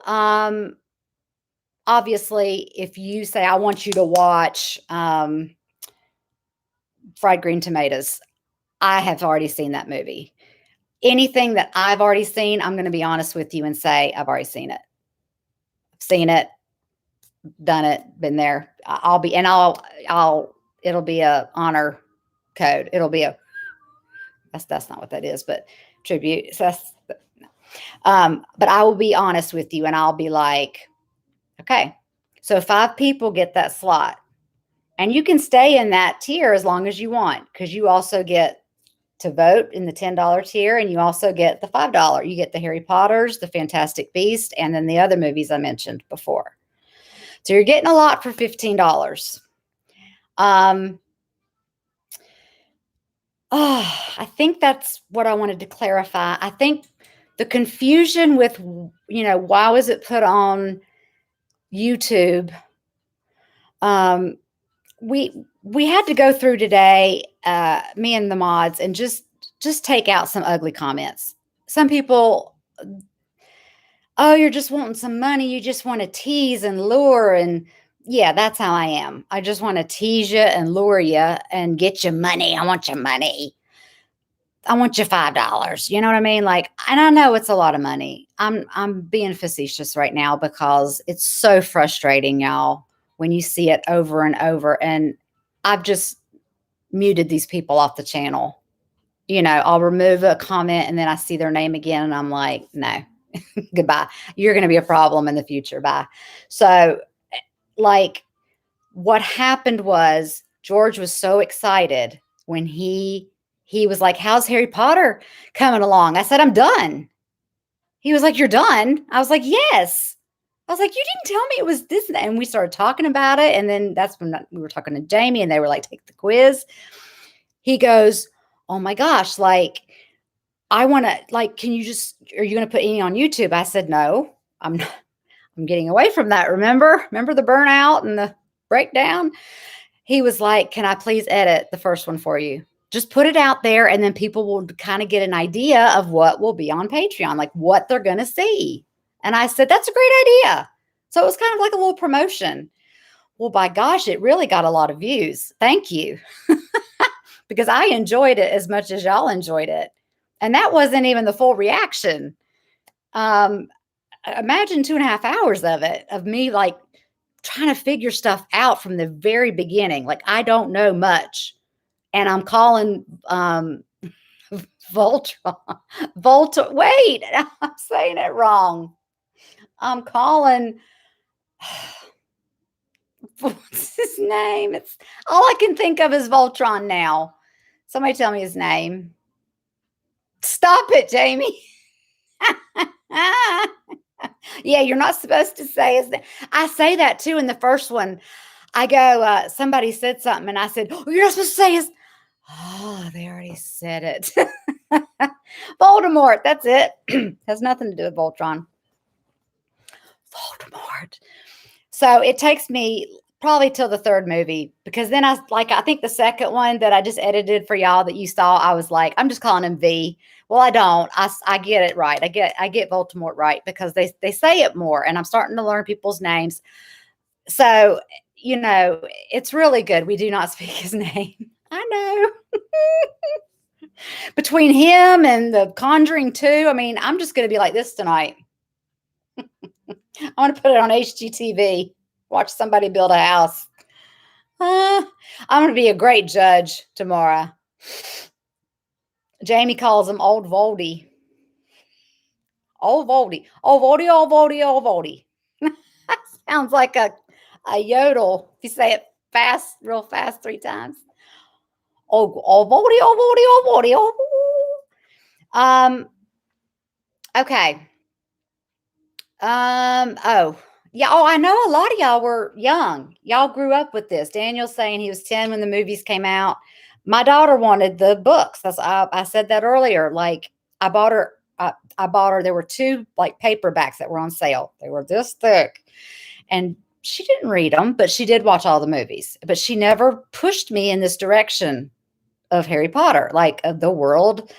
obviously, if you say, I want you to watch Fried Green Tomatoes, I have already seen that movie. Anything that I've already seen, I'm going to be honest with you and say, I've already seen it. Seen it, done it, been there. It'll be a honor code. It'll be that's not what that is, but tribute. So but I will be honest with you and I'll be like, okay, so 5 people get that slot and you can stay in that tier as long as you want, because you also get to vote in the $10 tier and you also get the $5. You get the Harry Potters, the Fantastic Beast, and then the other movies I mentioned before. So you're getting a lot for $15. I think that's what I wanted to clarify. I think the confusion with, why was it put on YouTube? We had to go through today, me and the mods, and just take out some ugly comments. Some people, oh, you're just wanting some money. You just want to tease and lure. And yeah, that's how I am. I just want to tease you and lure you and get you money. I want your money. I want you $5. You know what I mean? Like, and I know it's a lot of money. I'm being facetious right now because it's so frustrating, y'all, when you see it over and over. And I've just muted these people off the channel. I'll remove a comment and then I see their name again and I'm like, no, goodbye. You're going to be a problem in the future. Bye. So, like, what happened was George was so excited when he was like, how's Harry Potter coming along? I said, I'm done. He was like, you're done? I was like, yes. I was like, you didn't tell me it was this. And we started talking about it. And then that's when we were talking to Jamie and they were like, take the quiz. He goes, oh my gosh, like, I want to, like, are you going to put any on YouTube? I said, no, I'm not. I'm getting away from that. Remember the burnout and the breakdown? He was like, can I please edit the first one for you? Just put it out there and then people will kind of get an idea of what will be on Patreon, like what they're going to see. And I said, that's a great idea. So it was kind of like a little promotion. Well, by gosh, it really got a lot of views. Thank you. Because I enjoyed it as much as y'all enjoyed it. And that wasn't even the full reaction. Imagine 2.5 hours of it, of me like trying to figure stuff out from the very beginning. Like, I don't know much. And I'm calling Voltron. Wait, I'm saying it wrong. I'm calling, what's his name? It's all I can think of is Voltron now. Somebody tell me his name. Stop it, Jamie. Yeah, you're not supposed to say his name. I say that too in the first one. I go, somebody said something and I said, oh, you're not supposed to say his. Oh, they already said it. Voldemort. That's it. Has nothing to do with Voltron. Voldemort. So it takes me probably till the third movie, because then I think the second one that I just edited for y'all that you saw, I was like, I'm just calling him V. Well, I don't. I get it right. I get Voldemort right because they say it more, and I'm starting to learn people's names. So, it's really good. We do not speak his name. I know. Between him and the Conjuring 2, I mean, I'm just going to be like this tonight. I want to put it on HGTV. Watch somebody build a house. I'm going to be a great judge tomorrow. Jamie calls him Old Voldy. Old Voldy. Old Voldy, old Voldy, old Voldy. Sounds like a yodel. If you say it fast, real fast 3 times. Old Voldy, old Voldy, old Voldy, old. Okay. Oh, yeah. Oh, I know a lot of y'all were young. Y'all grew up with this. Daniel's saying he was 10 when the movies came out. My daughter wanted the books. I said that earlier. Like I bought her, I bought her, there were 2 like paperbacks that were on sale. They were this thick. And she didn't read them, but she did watch all the movies. But she never pushed me in this direction of Harry Potter, like of the world,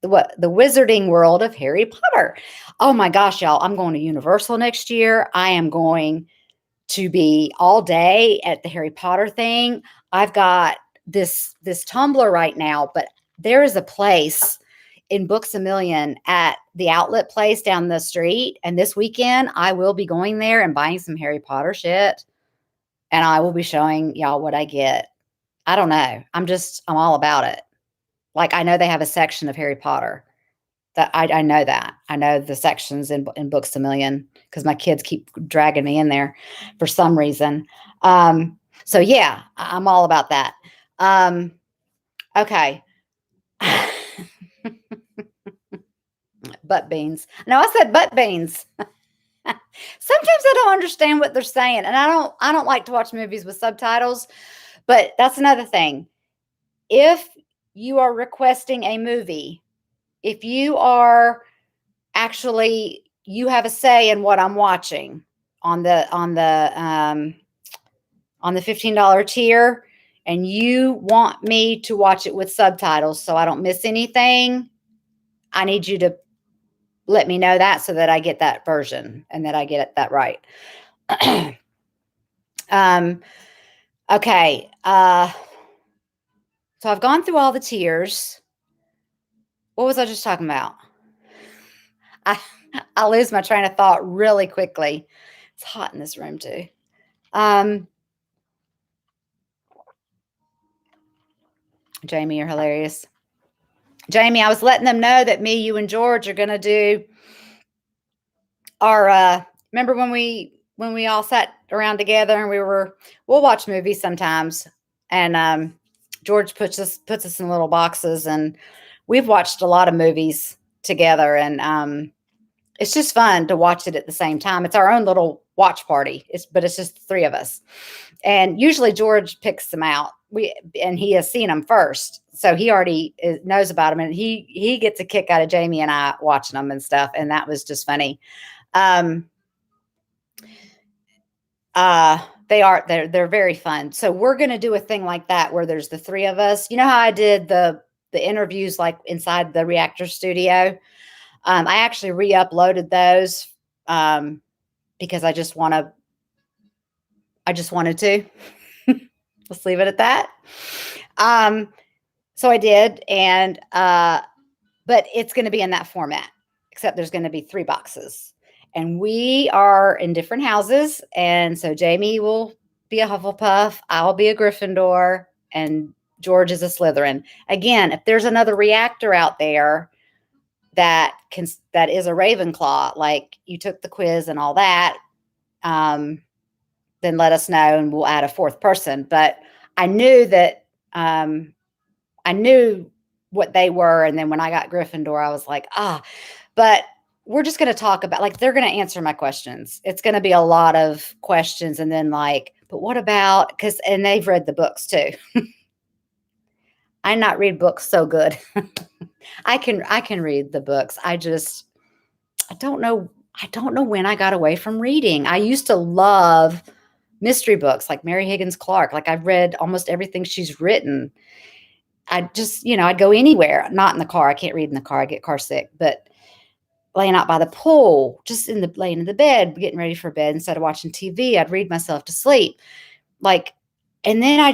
the wizarding world of Harry Potter. Oh my gosh, y'all, I'm going to Universal next year. I am going to be all day at the Harry Potter thing. I've got this Tumblr right now, but there is a place in Books a Million at the outlet place down the street. And this weekend, I will be going there and buying some Harry Potter shit. And I will be showing y'all what I get. I don't know. I'm all about it. Like, I know they have a section of Harry Potter. That I know that. I know the sections in Books a Million because my kids keep dragging me in there for some reason. So yeah, I'm all about that. Okay. Butt beans. No, I said butt beans. Sometimes I don't understand what they're saying, and I don't like to watch movies with subtitles, but that's another thing. If you are requesting a movie, if you are actually you have a say in what I'm watching on the $15 tier, and you want me to watch it with subtitles so I don't miss anything, I need you to let me know that so that I get that version and that I get that right. Okay. So I've gone through all the tiers. What was I just talking about? I lose my train of thought really quickly. It's hot in this room too. Jamie, you're hilarious. Jamie, I was letting them know that me, you, and George are going to do our, remember when we all sat around together and we'll watch movies sometimes. And George puts us in little boxes, and we've watched a lot of movies together. And it's just fun to watch it at the same time. It's our own little watch party. But it's just the 3 of us. And usually George picks them out. And he has seen them first. So he already knows about them. And he gets a kick out of Jamie and I watching them and stuff. And that was just funny. They're very fun. So we're going to do a thing like that where there's the 3 of us. You know how I did the interviews like inside the reactor studio? I actually re-uploaded those because I just wanted to. Let's leave it at that. So I did, and but it's going to be in that format, except there's going to be 3 boxes, and we are in different houses. And so Jamie will be a Hufflepuff, I'll be a Gryffindor, and George is a Slytherin. Again, if there's another reactor out there that is a Ravenclaw, like you took the quiz and all that, then let us know and we'll add a 4th person. But I knew that I knew what they were. And then when I got Gryffindor, I was like, but we're just going to talk about, like, they're going to answer my questions. It's going to be a lot of questions. And then like, but what about, and they've read the books too. I not read books so good. I can read the books. I don't know when I got away from reading. I used to love mystery books like Mary Higgins Clark. Like, I've read almost everything she's written. I just, I'd go anywhere, not in the car. I can't read in the car. I get car sick, but laying out by the pool, just laying in the bed, getting ready for bed instead of watching TV, I'd read myself to sleep. Like, and then I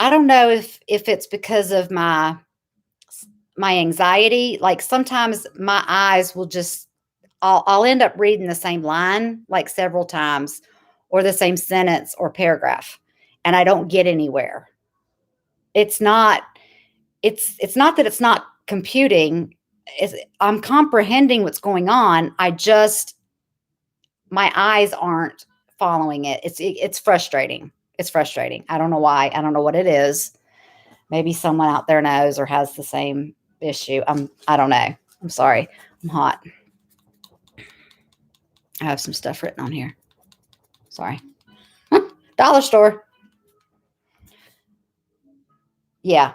don't know if it's because of my anxiety. Like, sometimes my eyes will I'll end up reading the same line like several times, or the same sentence or paragraph, and I don't get anywhere. It's not that it's not computing. I'm comprehending what's going on. My eyes aren't following it. It's frustrating. It's frustrating. I don't know why. I don't know what it is. Maybe someone out there knows or has the same issue. I don't know. I'm sorry. I'm hot. I have some stuff written on here. Sorry. Dollar store. Yeah.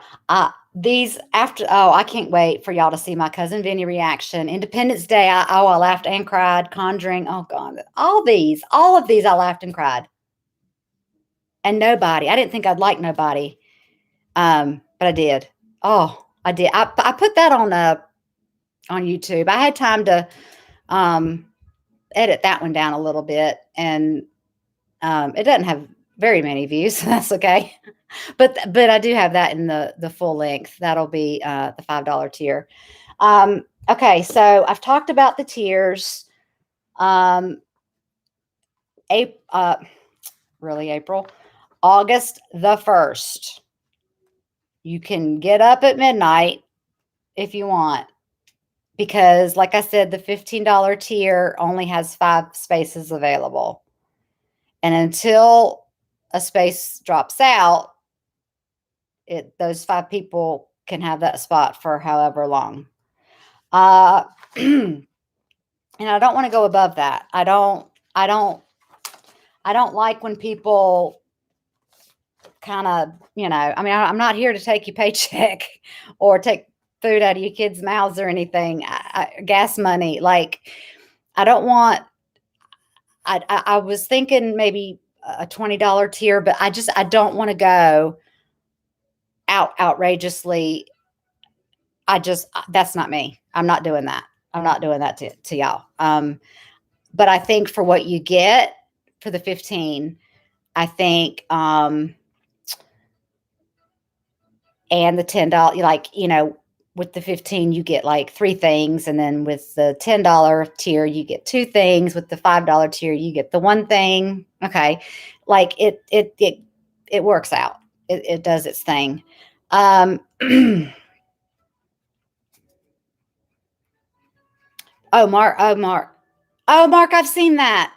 These after I can't wait for y'all to see my cousin Vinny reaction. Independence Day, I laughed and cried. Conjuring, oh God. All of these I laughed and cried. And Nobody. I didn't think I'd like Nobody. But I did. Oh, I did. I put that on YouTube. I had time to um edit that one down a little bit, and it doesn't have very many views. So that's okay. But I do have that in the full length. That'll be the $5 tier. Okay, so I've talked about the tiers. Um, April, August the 1st. You can get up at midnight if you want, because, like I said, the $15 tier only has 5 spaces available. And until a space drops out, those 5 people can have that spot for however long. And I don't want to go above that. I don't like when people kind of, I mean, I'm not here to take your paycheck or take food out of your kids' mouths or anything. Gas money. Like, I don't want, I was thinking maybe a $20 tier, but I don't want to go outrageously. That's not me. I'm not doing that. I'm not doing that to y'all. But I think for what you get for the 15, I think, and the $10, with the 15, you get like 3 things. And then with the $10 tier, you get 2 things. With the $5 tier, you get the 1 thing. Okay. Like it works out. It does its thing. Mark, I've seen that.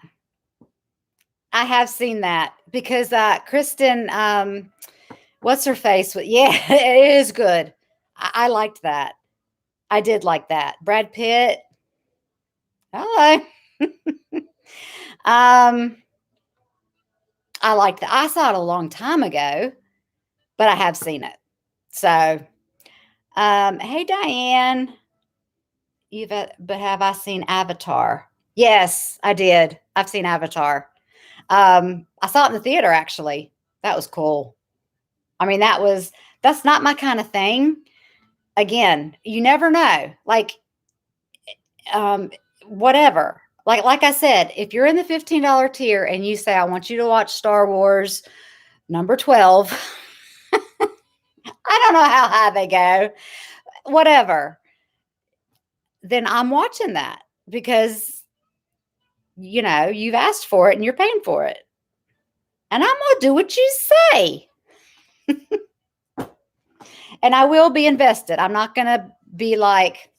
I have seen that because Kristen, what's her face? Yeah, it is good. I liked that. I did like that. Brad Pitt. Hello. I liked that. I saw it a long time ago, but I have seen it. So, hey Diane, but have I seen Avatar? Yes, I did. I've seen Avatar. I saw it in the theater actually. That was cool. I mean, that's not my kind of thing. Again, you never know. Like, whatever. Like I said, if you're in the $15 tier and you say, I want you to watch Star Wars number 12, I don't know how high they go, whatever, then I'm watching that because, you've asked for it and you're paying for it. And I'm going to do what you say. And I will be invested. I'm not going to be like,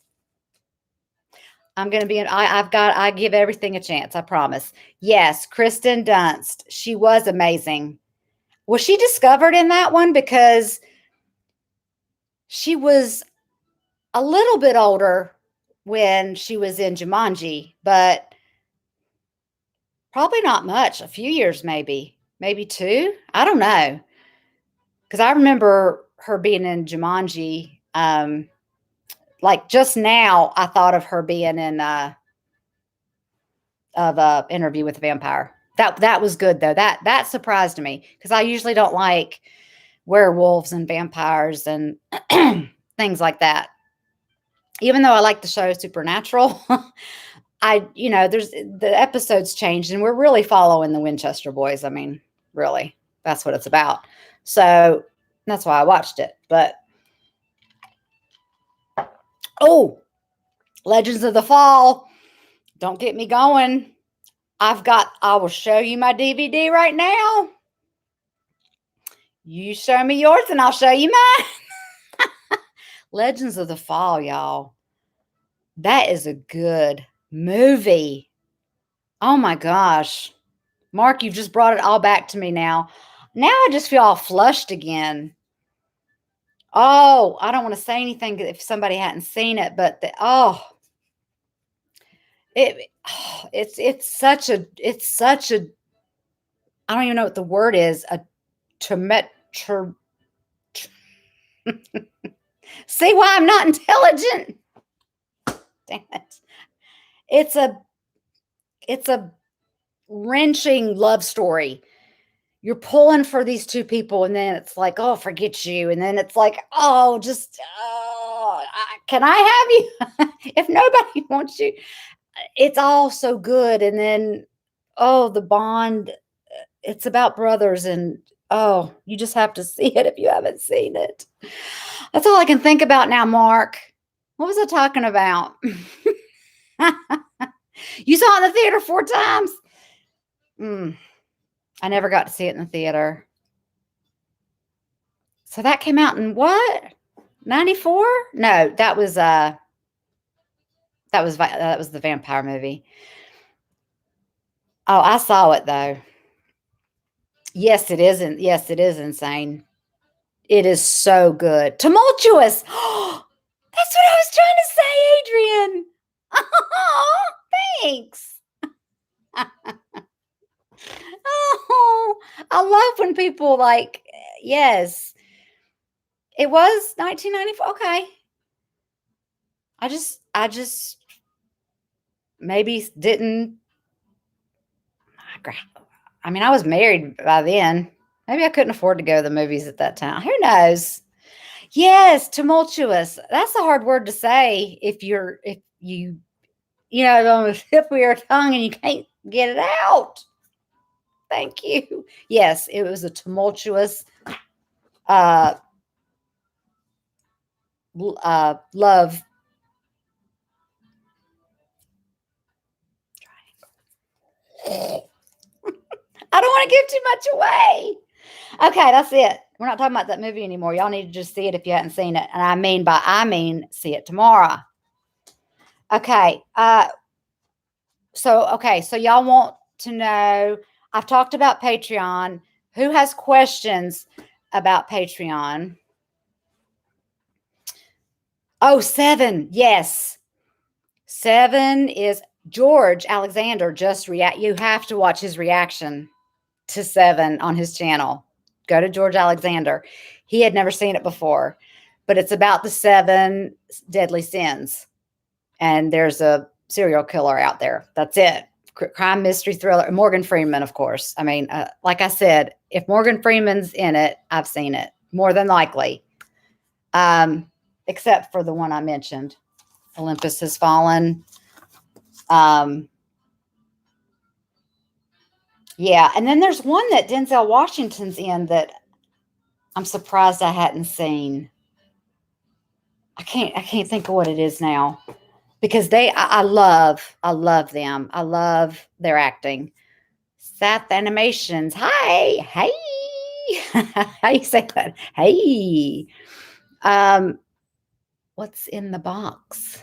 I'm going to be, I give everything a chance. I promise. Yes. Kristen Dunst. She was amazing. Was she discovered in that one? Because she was a little bit older when she was in Jumanji, but probably not much. A few years, maybe 2. I don't know. Because I remember her being in Jumanji. Like just now, I thought of her being in Interview with a Vampire. That was good though. That surprised me because I usually don't like werewolves and vampires and things like that. Even though I like the show Supernatural, there's the episodes changed and we're really following the Winchester boys. I mean, really, that's what it's about. So that's why I watched it. But Legends of the Fall, don't get me going. I will show you my DVD right now. You show me yours and I'll show you mine. Legends of the Fall, y'all. That is a good movie. Oh my gosh. Mark, you've just brought it all back to me now. Now I just feel all flushed again. Oh, I don't want to say anything if somebody hadn't seen it, but it it's such a I don't even know what the word is, a tremet tr see why I'm not intelligent? Damn it. It's a it's a wrenching love story. You're pulling for these 2 people, and then it's like, "Oh, forget you," and then it's like, "Oh, just, oh, can I have you?" If nobody wants you, it's all so good, and then, oh, the bond, it's about brothers, and, oh, you just have to see it if you haven't seen it. That's all I can think about now, Mark. What was I talking about? You saw it in the theater 4 times? Mm, I never got to see it in the theater. So that came out in what? 94? No, that was the vampire movie. Oh, I saw it though. Yes, it is insane. It is so good. Tumultuous. That's what I was trying to say, Adrian. Oh, thanks. Oh, I love when people like, yes, it was 1994. Okay. I just maybe didn't. I mean, I was married by then. Maybe I couldn't afford to go to the movies at that time. Who knows? Yes, tumultuous. That's a hard word to say if you know on the tip of your tongue and you can't get it out. Thank you. Yes, it was a tumultuous uh love. I don't want to give too much away. Okay, that's it. We're not talking about that movie anymore. Y'all need to just see it if you hadn't seen it. And I mean see it tomorrow. Okay. So y'all want to know, I've talked about Patreon. Who has questions about Patreon? Oh, 7. Yes. 7 is George Alexander just react. You have to watch his reaction to 7 on his channel. Go to George Alexander. He had never seen it before, but it's about the 7 deadly sins. And there's a serial killer out there. That's it. Crime, mystery, thriller. Morgan Freeman, of course. I mean, like I said, if Morgan Freeman's in it, I've seen it more than likely. Except for the one I mentioned, Olympus Has Fallen. Yeah, and then there's one that Denzel Washington's in that I'm surprised I hadn't seen. I can't think of what it is now because I love them. I love their acting. Sath Animations. Hi, hey. How you say that? Hey. Um, what's in the box?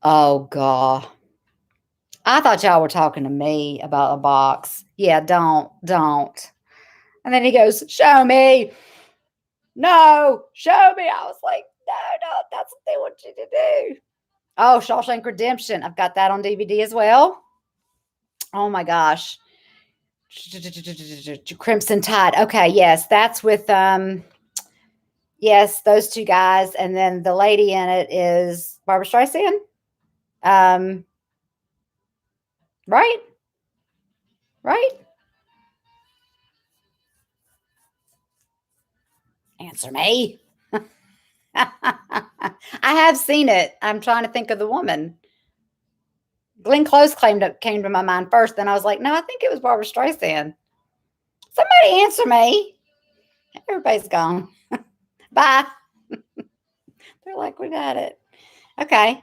Oh God. I thought y'all were talking to me about a box. Yeah, don't. And then he goes, show me. No, show me. I was like, no, that's what they want you to do. Oh, Shawshank Redemption. I've got that on DVD as well. Oh my gosh. Crimson Tide. Okay, yes, that's with yes, those 2 guys, and then the lady in it is Barbara Streisand. Um, right? Right? Answer me. I have seen it. I'm trying to think of the woman. Glenn Close came to my mind first. Then I was like, no, I think it was Barbara Streisand. Somebody answer me. Everybody's gone. Bye. They're like, we got it. Okay.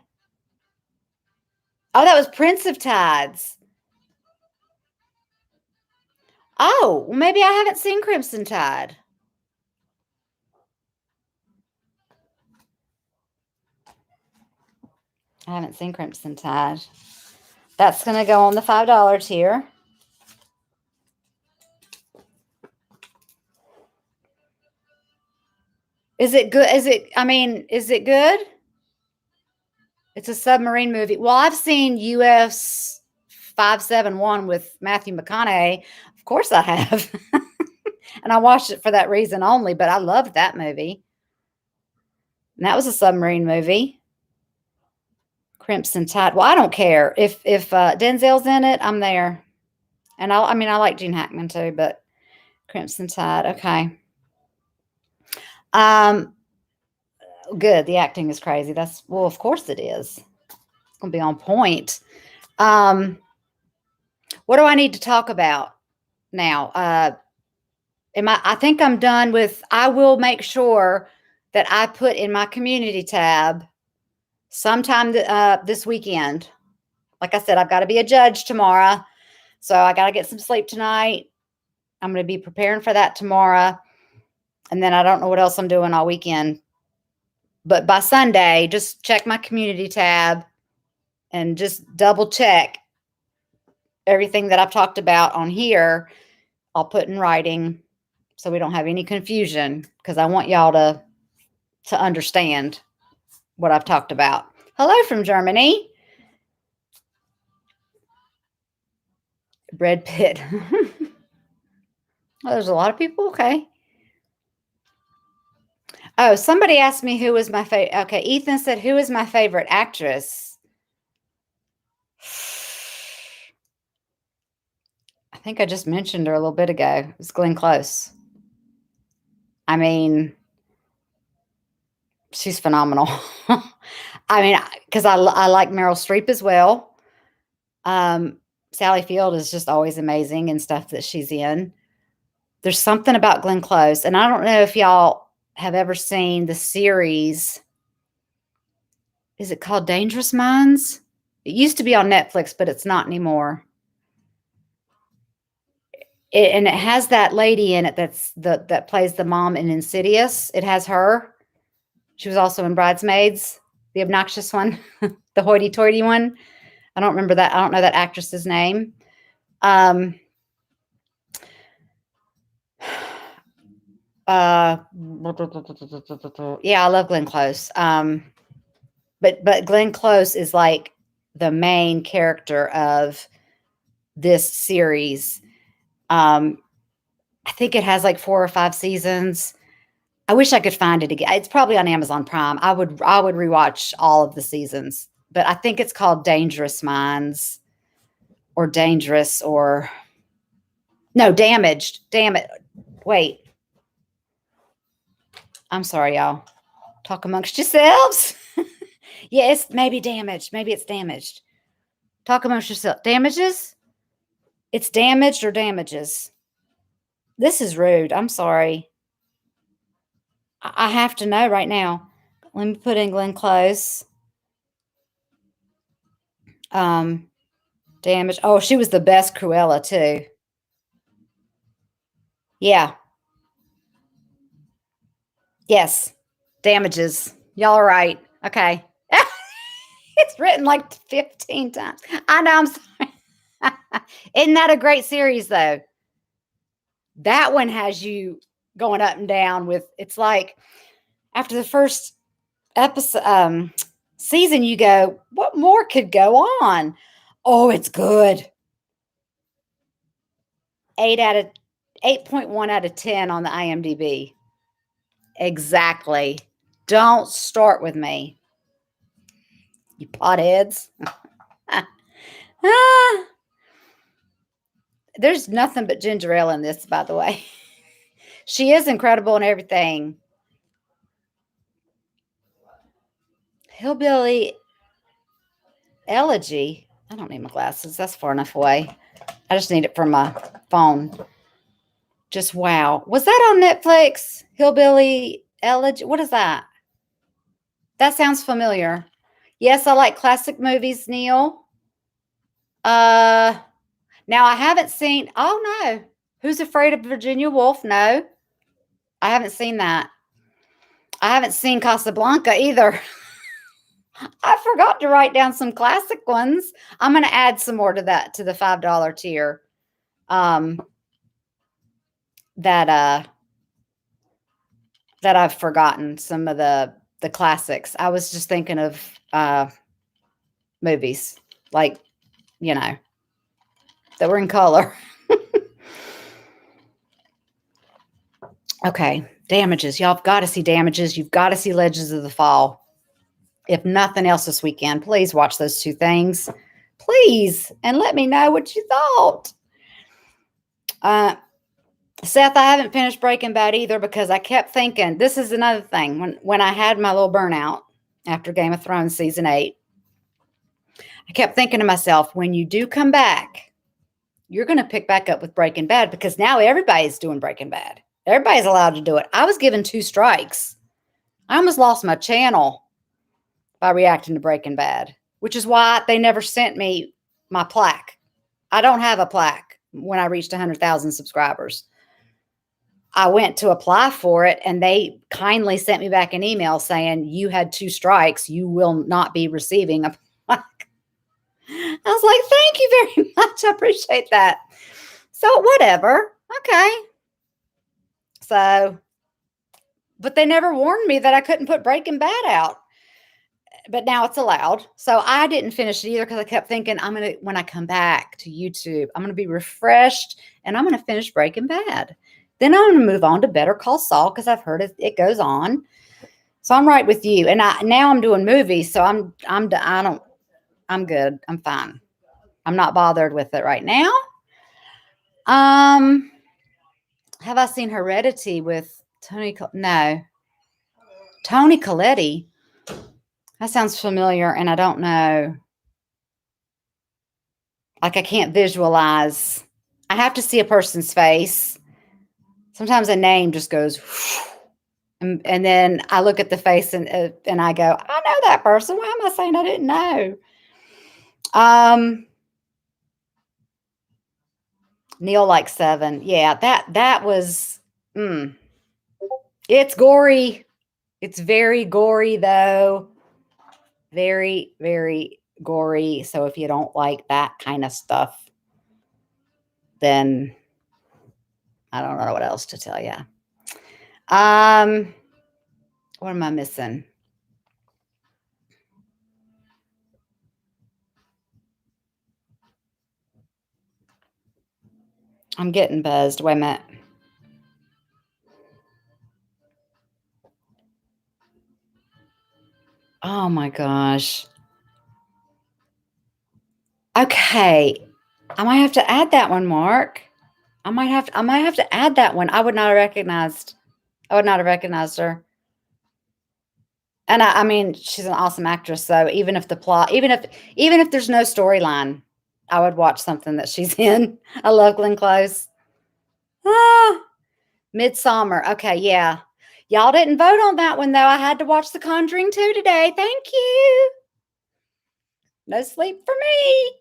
Oh, that was Prince of Tides. Oh, well, maybe I haven't seen Crimson Tide. I haven't seen Crimson Tide. That's going to go on the $5 tier. Is it good? Is it good? It's a submarine movie. Well, I've seen US 571 with Matthew McConaughey. Of course I have. And I watched it for that reason only, but I loved that movie. And that was a submarine movie. Crimson Tide. Well, I don't care. If Denzel's in it, I'm there. And I like Gene Hackman too, but Crimson Tide. Okay. Good. The acting is crazy. Well, of course it is. It's going to be on point. What do I need to talk about now? I think I'm done with, I will make sure that I put in my community tab sometime this weekend. Like I said, I've got to be a judge tomorrow. So I got to get some sleep tonight. I'm going to be preparing for that tomorrow. And then I don't know what else I'm doing all weekend. But by Sunday, just check my community tab and just double check everything that I've talked about on here. I'll put in writing so we don't have any confusion, because I want y'all to understand what I've talked about. Hello from Germany. Brad Pitt. Oh, there's a lot of people. Okay. Oh, somebody asked me who was my favorite. Okay, Ethan said, who is my favorite actress? I think I just mentioned her a little bit ago. It's Glenn Close. I mean, she's phenomenal. Because I like Meryl Streep as well. Sally Field is just always amazing in stuff that she's in. There's something about Glenn Close. And I don't know if y'all have ever seen the series. Is it called Dangerous Minds? It used to be on Netflix, but it's not anymore. And it has that lady in it that plays the mom in Insidious. It has her. She was also in Bridesmaids, the obnoxious one, the hoity-toity one. I don't remember that. I don't know that actress's name. Yeah, I love Glenn Close. But Glenn Close is like the main character of this series. I think it has like 4 or 5 seasons. I wish I could find it again. It's probably on Amazon Prime. I would rewatch all of the seasons, but I think it's called Dangerous Minds or Dangerous or no, Damaged. Damn it. Wait. I'm sorry, y'all. Talk amongst yourselves. Yeah, it's maybe Damaged. Maybe it's Damaged. Talk amongst yourselves. Damages? It's Damaged or Damages. This is rude. I'm sorry. I have to know right now. Let me put in Glenn Close. Damage. Oh, she was the best Cruella too. Yeah. Yes. Damages. Y'all are right. Okay. It's written like 15 times. I know. I'm sorry. Isn't that a great series though? That one has you going up and down with, it's like after the first episode, season, you go, what more could go on? Oh, it's good. 8.1 out of 10 on the IMDb. Exactly. Don't start with me, you potheads. There's nothing but ginger ale in this, by the way. She is incredible in everything. Hillbilly Elegy. I don't need my glasses. That's far enough away. I just need it for my phone. Just wow. Was that on Netflix? Hillbilly Elegy? What is that? That sounds familiar. Yes, I like classic movies, Neil. Now I haven't seen, oh no. Who's Afraid of Virginia Woolf? No. I haven't seen that. I haven't seen Casablanca either. I forgot to write down some classic ones. I'm going to add some more to that, to the $5 tier. Um, that that I've forgotten some of the classics. I was just thinking of movies, like, you know, that were in color. Okay, Damages. Y'all have got to see Damages. You've got to see Legends of the Fall. If nothing else this weekend, please watch those two things. Please. And let me know what you thought. Seth, I haven't finished Breaking Bad either because I kept thinking, this is another thing. When I had my little burnout after Game of Thrones season 8, I kept thinking to myself, when you do come back, you're going to pick back up with Breaking Bad because now everybody's doing Breaking Bad. Everybody's allowed to do it. I was given 2 strikes. I almost lost my channel by reacting to Breaking Bad, which is why they never sent me my plaque. I don't have a plaque when I reached 100,000 subscribers. I went to apply for it, and they kindly sent me back an email saying, you had 2 strikes. You will not be receiving a plaque. I was like, thank you very much. I appreciate that. So whatever. Okay. So, but they never warned me that I couldn't put Breaking Bad out. But now it's allowed. So I didn't finish it either because I kept thinking, when I come back to YouTube, I'm going to be refreshed and I'm going to finish Breaking Bad. Then I'm going to move on to Better Call Saul because I've heard it goes on. So I'm right with you. And now I'm doing movies. So I'm good. I'm fine. I'm not bothered with it right now. Have I seen Heredity with Tony? No. Tony Colletti. That sounds familiar, and I don't know. Like, I can't visualize. I have to see a person's face. Sometimes a name just goes, and then I look at the face and I go, I know that person. Why am I saying I didn't know? Neil like 7. Yeah, that was. It's gory. It's very gory though. Very, very gory. So if you don't like that kind of stuff, then I don't know what else to tell you. What am I missing? I'm getting buzzed. Wait a minute. Oh my gosh. Okay. I might have to add that one, Mark. I might have to add that one. I would not have recognized her. And I mean, she's an awesome actress. So even if there's no storyline, I would watch something that she's in. I love Glenn Close. Midsummer. Okay, yeah. Y'all didn't vote on that one though. I had to watch The Conjuring 2 today. Thank you. No sleep for me.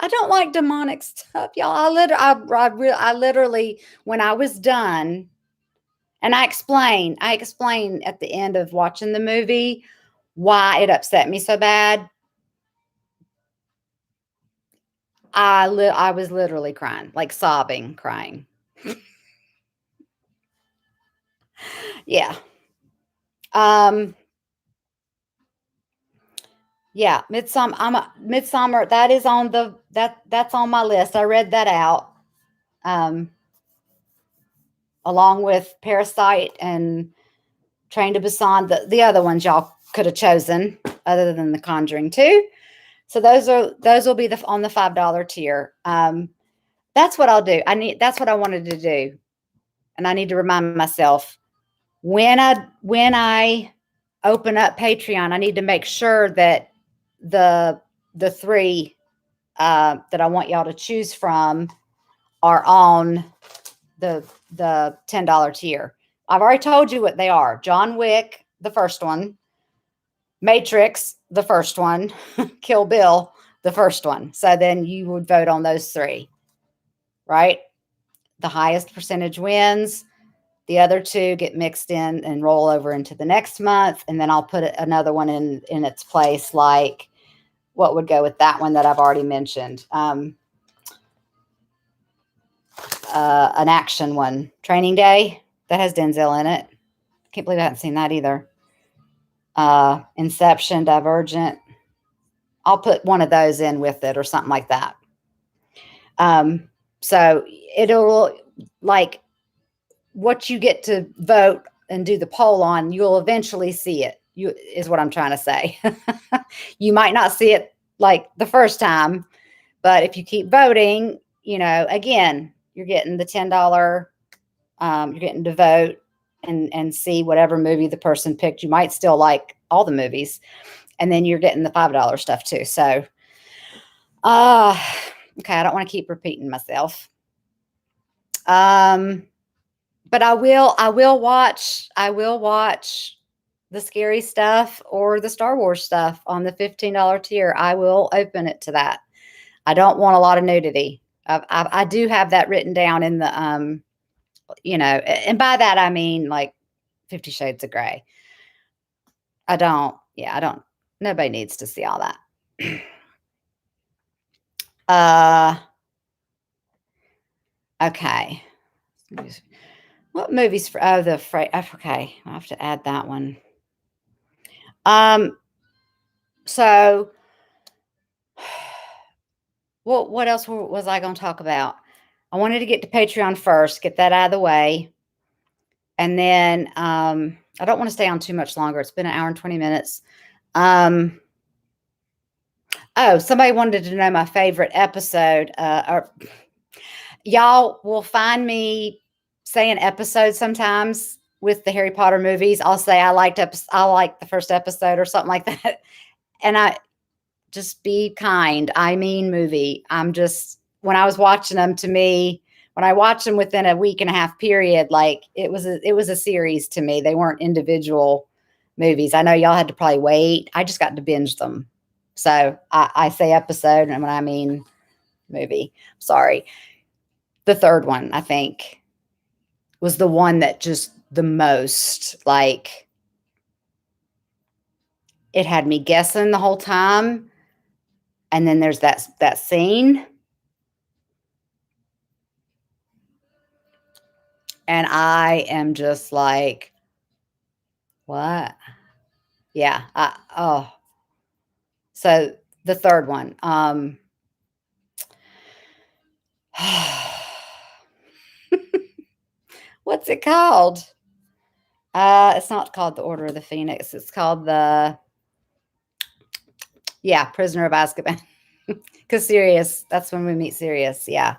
I don't like demonic stuff, y'all. I literally, when I was done, and I explain at the end of watching the movie why it upset me so bad. I was literally crying, like sobbing, crying. Yeah. Yeah, Midsummer. That is on that's on my list. I read that out, along with Parasite and Train to Busan. The other ones y'all could have chosen, other than The Conjuring 2. So those will be on the $5 tier. That's what I'll do. That's what I wanted to do, and I need to remind myself when I open up Patreon, I need to make sure that the 3 that I want y'all to choose from are on the $10 tier. I've already told you what they are. John Wick, the first one. Matrix, the first one. Kill Bill, the first one. So then you would vote on those 3, right? The highest percentage wins. The other two get mixed in and roll over into the next month, and then I'll put another one in its place, like what would go with that one that I've already mentioned. An action one, Training Day, that has Denzel in it. Can't believe I haven't seen that either. Inception, Divergent. I'll put one of those in with it or something like that. So it'll, like, what you get to vote and do the poll on, you'll eventually see it. Is what I'm trying to say. You might not see it like the first time, but if you keep voting, again, you're getting the $10. You're getting to vote and see whatever movie the person picked. You might still like all the movies, and then you're getting the $5 stuff too. So, okay, I don't want to keep repeating myself. But I will watch the scary stuff or the Star Wars stuff on the $15 tier. I will open it to that. I don't want a lot of nudity. I do have that written down in the, and by that I mean like 50 Shades of Grey. I don't, nobody needs to see all that. Okay. What movies for, okay, I'll have to add that one. So what else was I going to talk about? I wanted to get to Patreon first, get that out of the way. And then, I don't want to stay on too much longer. It's been an hour and 20 minutes. Oh, somebody wanted to know my favorite episode. Y'all will find me saying episodes sometimes with the Harry Potter movies. I'll say I like the first episode or something like that. And I just be kind. I mean movie. When I was watching them, to me, when I watched them within a week and a half period, like it was a series to me. They weren't individual movies. I know y'all had to probably wait. I just got to binge them. So I say episode, and when I mean movie, sorry. The third one, I think, was the one that just the most, like, it had me guessing the whole time. And then there's that scene. And I am just like, what? Yeah. So the third one. What's it called? It's not called The Order of the Phoenix. It's called Prisoner of Azkaban. Because Sirius, that's when we meet Sirius. Yeah.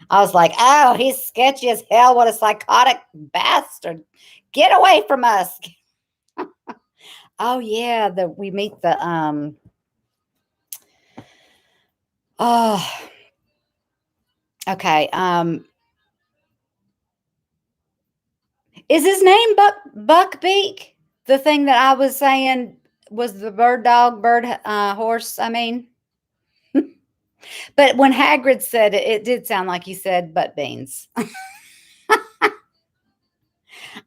I was like, oh, he's sketchy as hell. What a psychotic bastard. Get away from us. Oh, yeah. We meet the, okay. Is his name Buckbeak? The thing that I was saying was the horse, I mean. But when Hagrid said it, it did sound like he said butt beans.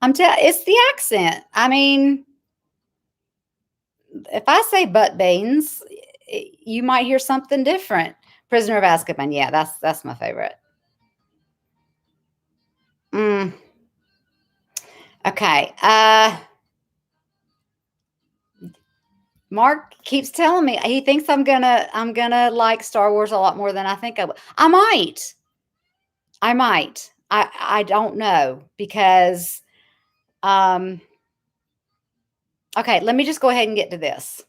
It's the accent. I mean, if I say butt beans, you might hear something different. Prisoner of Azkaban. Yeah, that's my favorite. Okay. Mark keeps telling me he thinks I'm gonna like Star Wars a lot more than I think I will. I might. I don't know, because okay, let me just go ahead and get to this.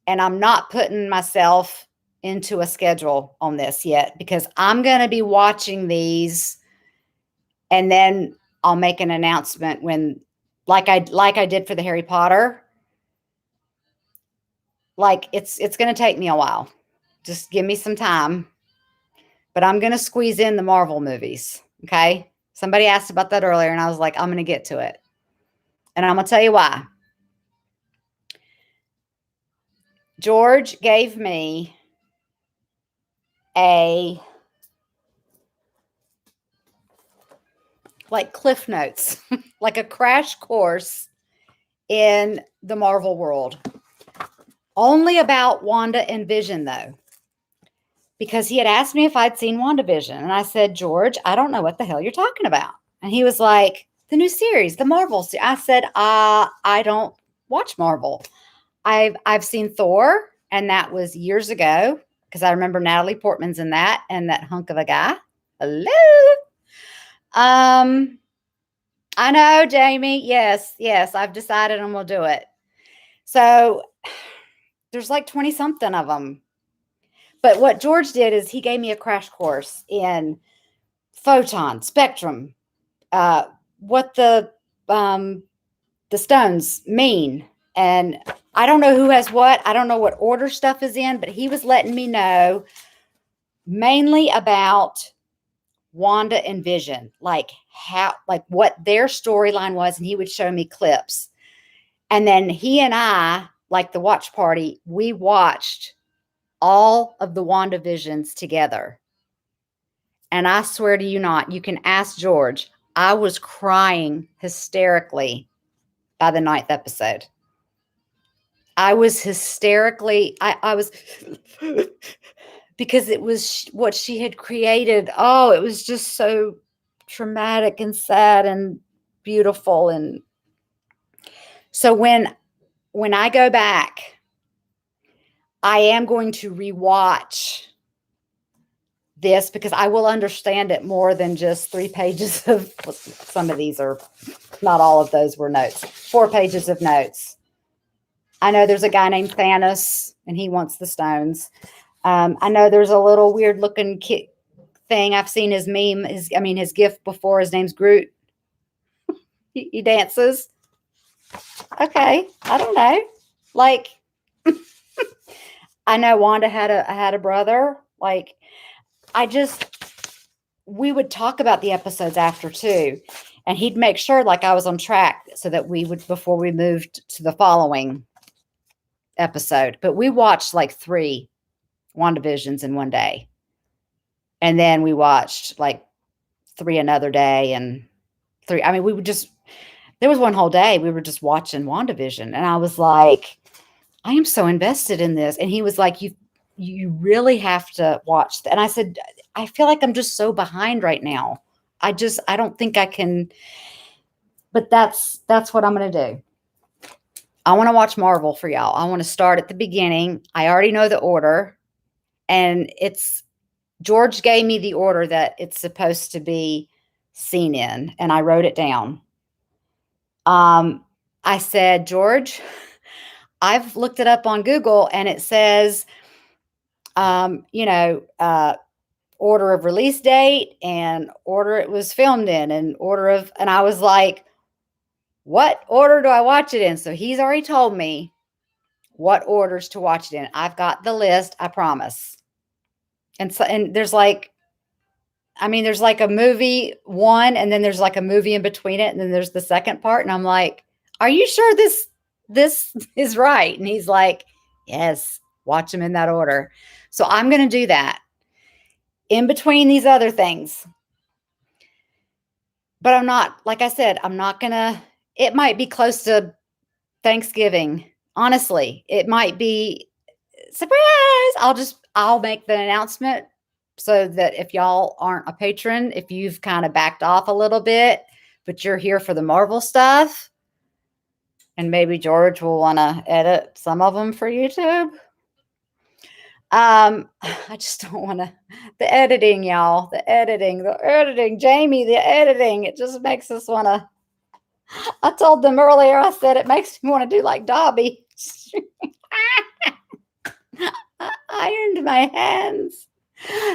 And I'm not putting myself into a schedule on this yet, because I'm going to be watching these, and then I'll make an announcement when, like I did for the Harry Potter. Like it's going to take me a while. Just give me some time. But I'm going to squeeze in the Marvel movies. Okay? Somebody asked about that earlier, and I was like, I'm going to get to it. And I'm going to tell you why. George gave me a like cliff notes, like a crash course in the Marvel world. Only about Wanda and Vision, though, because he had asked me if I'd seen WandaVision. And I said, George, I don't know what the hell you're talking about. And he was like, the new series, the Marvel series. I said, I don't watch Marvel. I've seen Thor, and that was years ago because I remember Natalie Portman's in that and that hunk of a guy. Hello. I know, Jamie. Yes, yes, I've decided I'm gonna do it. So there's like 20 something of them. But what George did is he gave me a crash course in photon, spectrum, what the stones mean. And I don't know who has what. I don't know what order stuff is in, but he was letting me know mainly about Wanda and Vision, like what their storyline was, and he would show me clips. And then he and I, like the watch party, we watched all of the WandaVisions together. And I swear to you not, you can ask George, I was crying hysterically by the 9th episode. I was hysterically, I was, because it was what she had created. Oh, it was just so traumatic and sad and beautiful. And so when I go back, I am going to rewatch this because I will understand it more than just 3 pages of, some of these are, not all of those were notes, 4 pages of notes. I know there's a guy named Thanos and he wants the stones. I know there's a little weird looking thing. I've seen his meme, his gift before. His name's Groot. He dances. Okay. I don't know. Like, I know Wanda had a brother. Like, we would talk about the episodes after too. And he'd make sure like I was on track so that we would, before we moved to the following episode. But we watched like 3 WandaVisions in one day. And then we watched like 3 another day and 3. I mean, we would just, there was one whole day we were just watching WandaVision. And I was like, I am so invested in this. And he was like, you really have to watch. And I said, I feel like I'm just so behind right now. I don't think I can, but that's what I'm going to do. I want to watch Marvel for y'all. I want to start at the beginning. I already know the order, and George gave me the order that it's supposed to be seen in, and I wrote it down. I said, George, I've looked it up on Google and it says, order of release date and order it was filmed in and and I was like, what order do I watch it in? So he's already told me what orders to watch it in. I've got the list, I promise. And so, and there's like a movie 1 and then there's like a movie in between it. And then there's the second part. And I'm like, are you sure this is right? And he's like, yes, watch them in that order. So I'm going to do that in between these other things. But I'm not, like I said, it might be close to Thanksgiving. Honestly, it might be surprise. I'll make the announcement so that if y'all aren't a patron, if you've kind of backed off a little bit, but you're here for the Marvel stuff, and maybe George will want to edit some of them for YouTube. I just don't want to, the editing, y'all, the editing, Jamie, the editing, it just makes us want to, I told them earlier, I said, it makes me want to do like Dobby. I ironed my hands.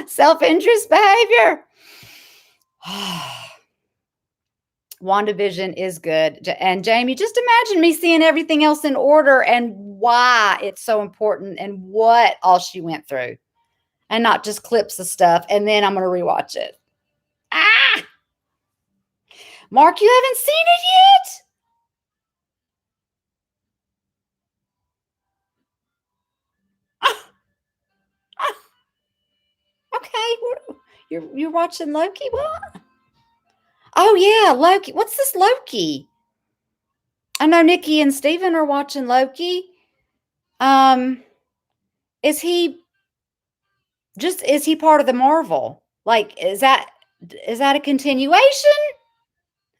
Self-interest behavior. WandaVision is good. And Jamie, just imagine me seeing everything else in order and why it's so important and what all she went through. And not just clips of stuff. And then I'm going to rewatch it. Mark, you haven't seen it yet? Okay. You're watching Loki? What? Oh yeah, Loki. What's this Loki? I know Nikki and Steven are watching Loki. Um, is he part of the Marvel? Like, is that a continuation?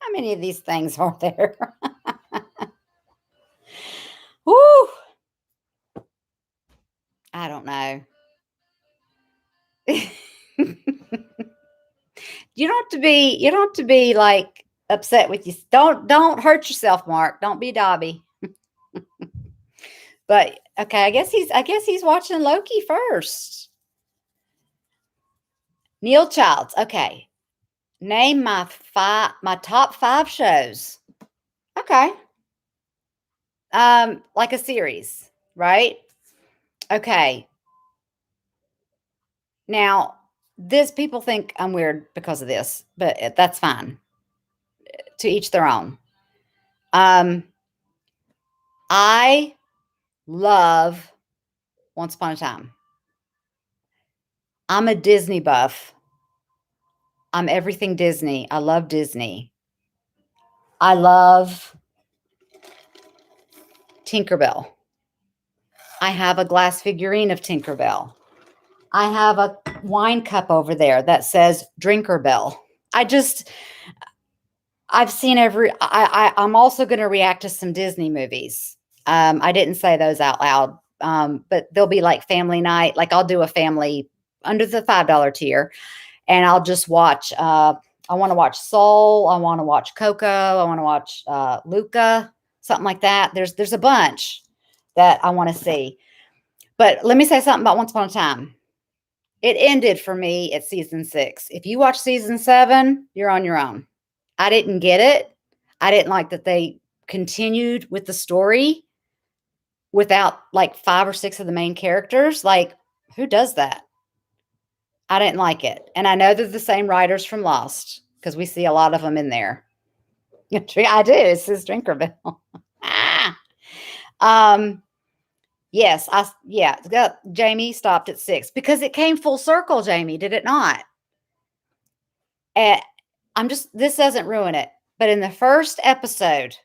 How many of these things are there? Woo! I don't know. You don't have to be like upset with you. Don't hurt yourself, Mark. Don't be Dobby. But okay, I guess he's watching Loki first. Neil Childs. Okay. Name my top 5 shows. Okay. Like a series, right? Okay. Now, this people think I'm weird because of this, but that's fine. To each their own. Um, I love Once Upon a Time. I'm a Disney buff. I'm everything Disney. I love Disney. I love Tinkerbell. I have a glass figurine of Tinkerbell. I have a wine cup over there that says Drinkerbell. I just I've seen I'm also going to react to some Disney movies. I didn't say those out loud, but there'll be like family night. Like I'll do a family under the $5 tier, and I'll just watch. I want to watch Soul. I want to watch Coco. I want to watch Luca, something like that. There's a bunch that I want to see. But let me say something about Once Upon a Time. It ended for me at season 6. If you watch season 7, you're on your own. I didn't get it. I didn't like that they continued with the story without like 5 or 6 of the main characters. Like, who does that? I didn't like it. And I know they're the same writers from Lost because we see a lot of them in there. I do. It says Drinkerville. ah. Yes, Jamie stopped at 6 because it came full circle, Jamie, did it not? Eh, this doesn't ruin it. But in the first episode,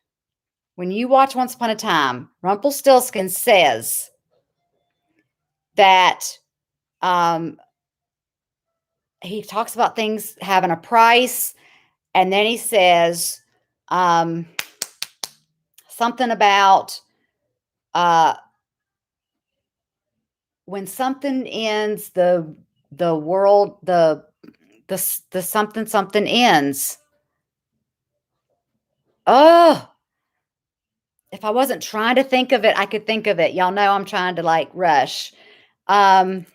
when you watch Once Upon a Time, Rumpelstiltskin says that he talks about things having a price, and then he says something about when something ends, the world, the something ends. Oh, if I wasn't trying to think of it, I could think of it. Y'all know I'm trying to like rush. And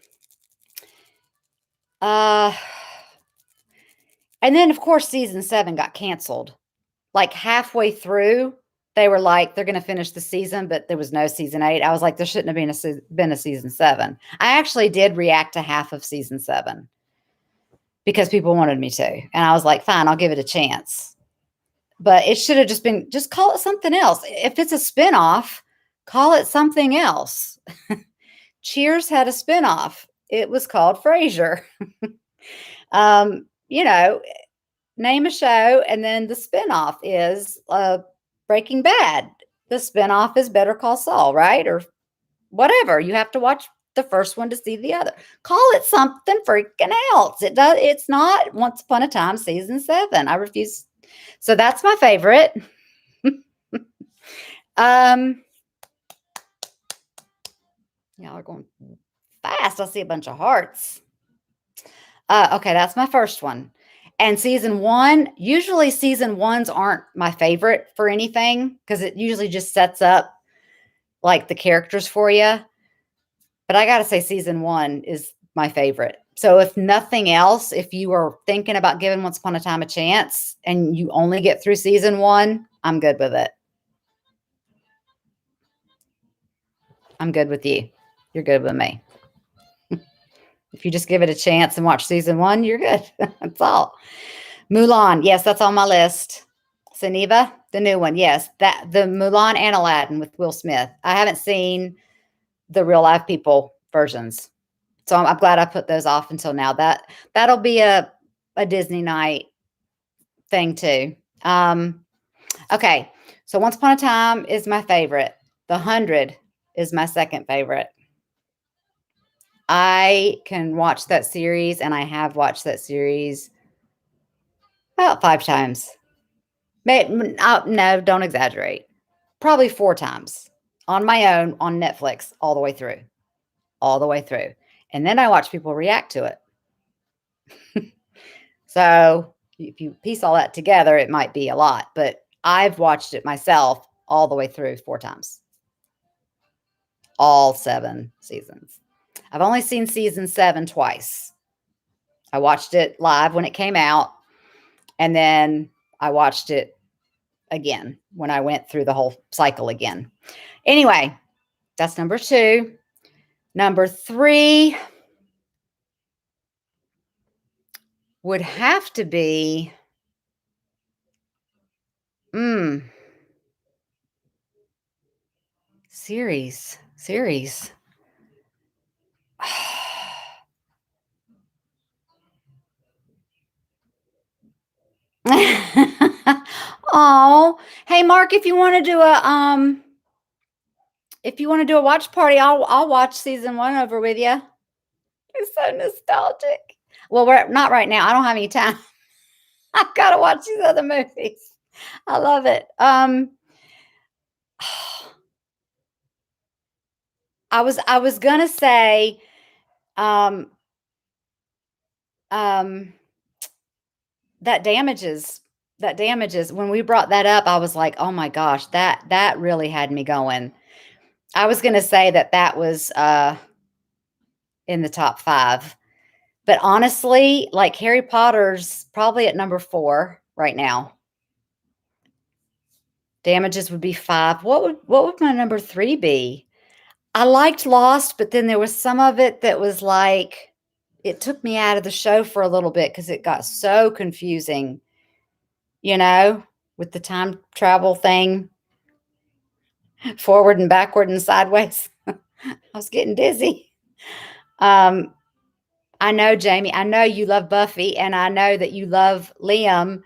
then of course season 7 got canceled. Like halfway through, they were like, they're going to finish the season, but there was no season 8. I was like, there shouldn't have been a season 7. I actually did react to half of season 7 because people wanted me to. And I was like, fine, I'll give it a chance. But it should have just call it something else. If it's a spinoff, call it something else. Cheers had a spinoff. It was called Frasier. You know, name a show, and then the spinoff is Breaking Bad. The spinoff is Better Call Saul, right? Or whatever. You have to watch the first one to see the other. Call it something freaking else. It's not Once Upon a Time season 7. I refuse. So that's my favorite. Y'all are going fast. I see a bunch of hearts. Okay, that's my first one. And season 1, usually season 1s aren't my favorite for anything because it usually just sets up like the characters for you. But I got to say season 1 is my favorite. So if nothing else, if you are thinking about giving Once Upon a Time a chance and you only get through season 1, I'm good with it. I'm good with you. You're good with me. If you just give it a chance and watch season 1, you're good. That's all. Mulan. Yes, that's on my list. Geneva, the new one. Yes, the Mulan and Aladdin with Will Smith. I haven't seen the real life people versions. So I'm glad I put those off until now. That'll be a Disney night thing too. Okay. So Once Upon a Time is my favorite. The 100 is my second favorite. I can watch that series, and I have watched that series about 5 times. No, don't exaggerate. Probably 4 times on my own on Netflix all the way through, all the way through. And then I watch people react to it. So if you piece all that together, it might be a lot, but I've watched it myself all the way through 4 times, all 7 seasons. I've only seen season 7 twice. I watched it live when it came out, and then I watched it again when I went through the whole cycle again. Anyway, that's number 2. Number 3 would have to be, mm, series. Oh, hey Mark, if you want to do a watch party, I'll watch season 1 over with you. It's so nostalgic. Well, we're not right now. I don't have any time. I've got to watch these other movies. I love it. I was gonna say, um, um, that damages. When we brought that up, I was like, oh my gosh, that really had me going. I was gonna say that was in the top 5. But honestly, like Harry Potter's probably at number 4 right now. Damages would be 5. What would my number 3 be? I liked Lost, but then there was some of it that was like it took me out of the show for a little bit because it got so confusing, you know, with the time travel thing, forward and backward and sideways. I was getting dizzy. Um, I know, Jamie, I know you love Buffy, and I know that you love Liam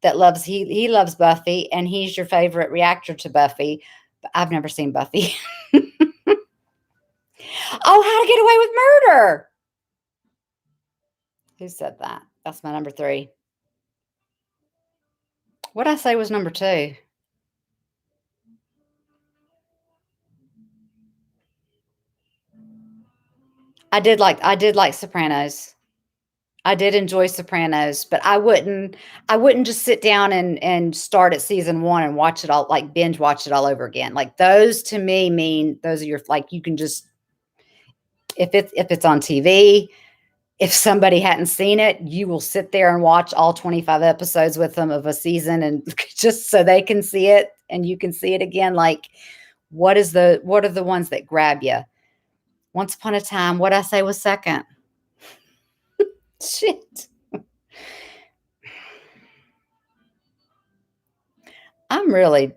that loves he loves Buffy, and he's your favorite reactor to Buffy. But I've never seen Buffy. Oh, How to Get Away with Murder. Who said that? That's my number 3. What did I say was number 2? I did like Sopranos. I did enjoy Sopranos, but I wouldn't just sit down and start at season 1 and watch it all, like binge watch it all over again. Like those to me mean those are your, like, you can just, if it's on TV, if somebody hadn't seen it, you will sit there and watch all 25 episodes with them of a season, and just so they can see it and you can see it again. Like, what are the ones that grab you? Once Upon a Time, what I say was second. Shit. I'm really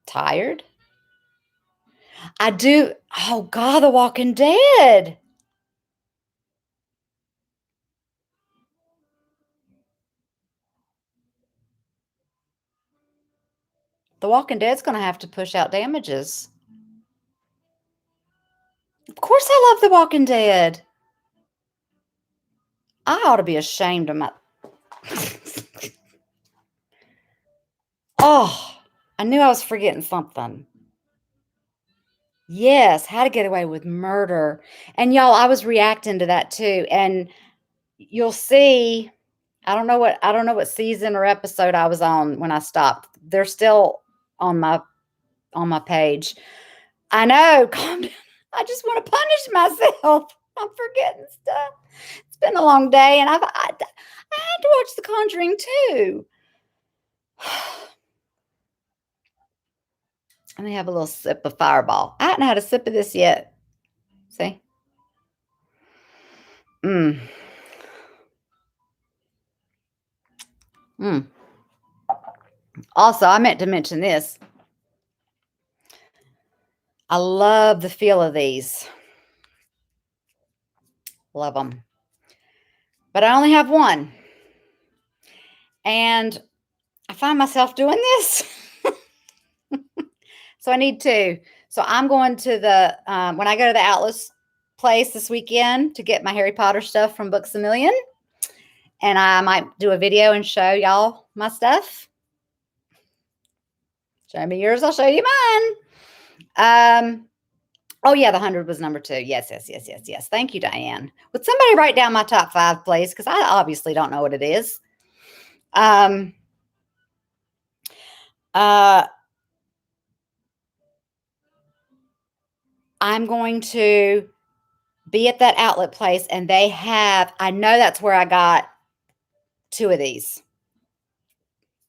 tired. I do. Oh God, The Walking Dead. The Walking Dead's going to have to push out Damages. Of course, I love The Walking Dead. I ought to be ashamed of my. Oh, I knew I was forgetting something. Yes, How to Get Away with Murder. And y'all, I was reacting to that too. And you'll see, I don't know what season or episode I was on when I stopped. They're still on my page. I know. Calm down. I just want to punish myself. I'm forgetting stuff. It's been a long day, and I had to watch The Conjuring too. Let me have a little sip of Fireball. I hadn't had a sip of this yet. See? Mm. Mm. Also, I meant to mention this. I love the feel of these. Love them. But I only have one. And I find myself doing this. So I need to. So I'm going to the, when I go to the Atlas place this weekend to get my Harry Potter stuff from Books A Million. And I might do a video and show y'all my stuff. Show me yours, I'll show you mine. Oh yeah, the 100 was number 2. Yes. Thank you, Diane. Would somebody write down my top 5, please? Because I obviously don't know what it is. I'm going to be at that outlet place, and they have, I know that's where I got 2 of these.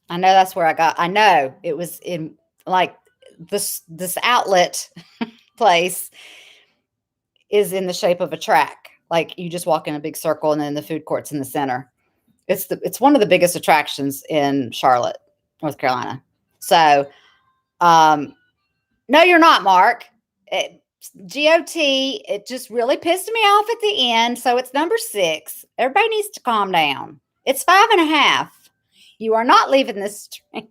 I know it was in like this outlet place is in the shape of a track. Like you just walk in a big circle, and then the food court's in the center. It's one of the biggest attractions in Charlotte, North Carolina. So, no, you're not, Mark. GOT, it just really pissed me off at the end. So it's number 6. Everybody needs to calm down. It's 5.5. You are not leaving this stream.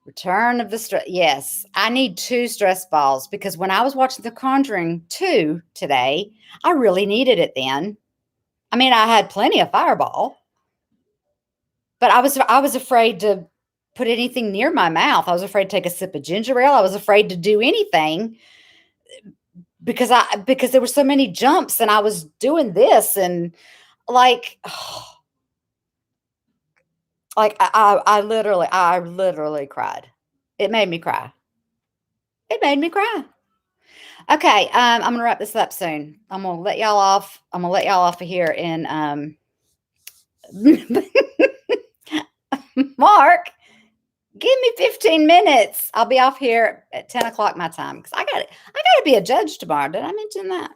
Return of the stress. Yes, I need 2 stress balls because when I was watching The Conjuring 2 today, I really needed it then. I mean, I had plenty of Fireball, but I was afraid to put anything near my mouth. I was afraid to take a sip of ginger ale. I was afraid to do anything because there were so many jumps, and I was doing this and like, like I literally cried. It made me cry. Okay, I'm gonna wrap this up soon. I'm gonna let y'all off. Of here in Mark, give me 15 minutes. I'll be off here at 10 o'clock my time because I gotta be a judge tomorrow. Did I mention that?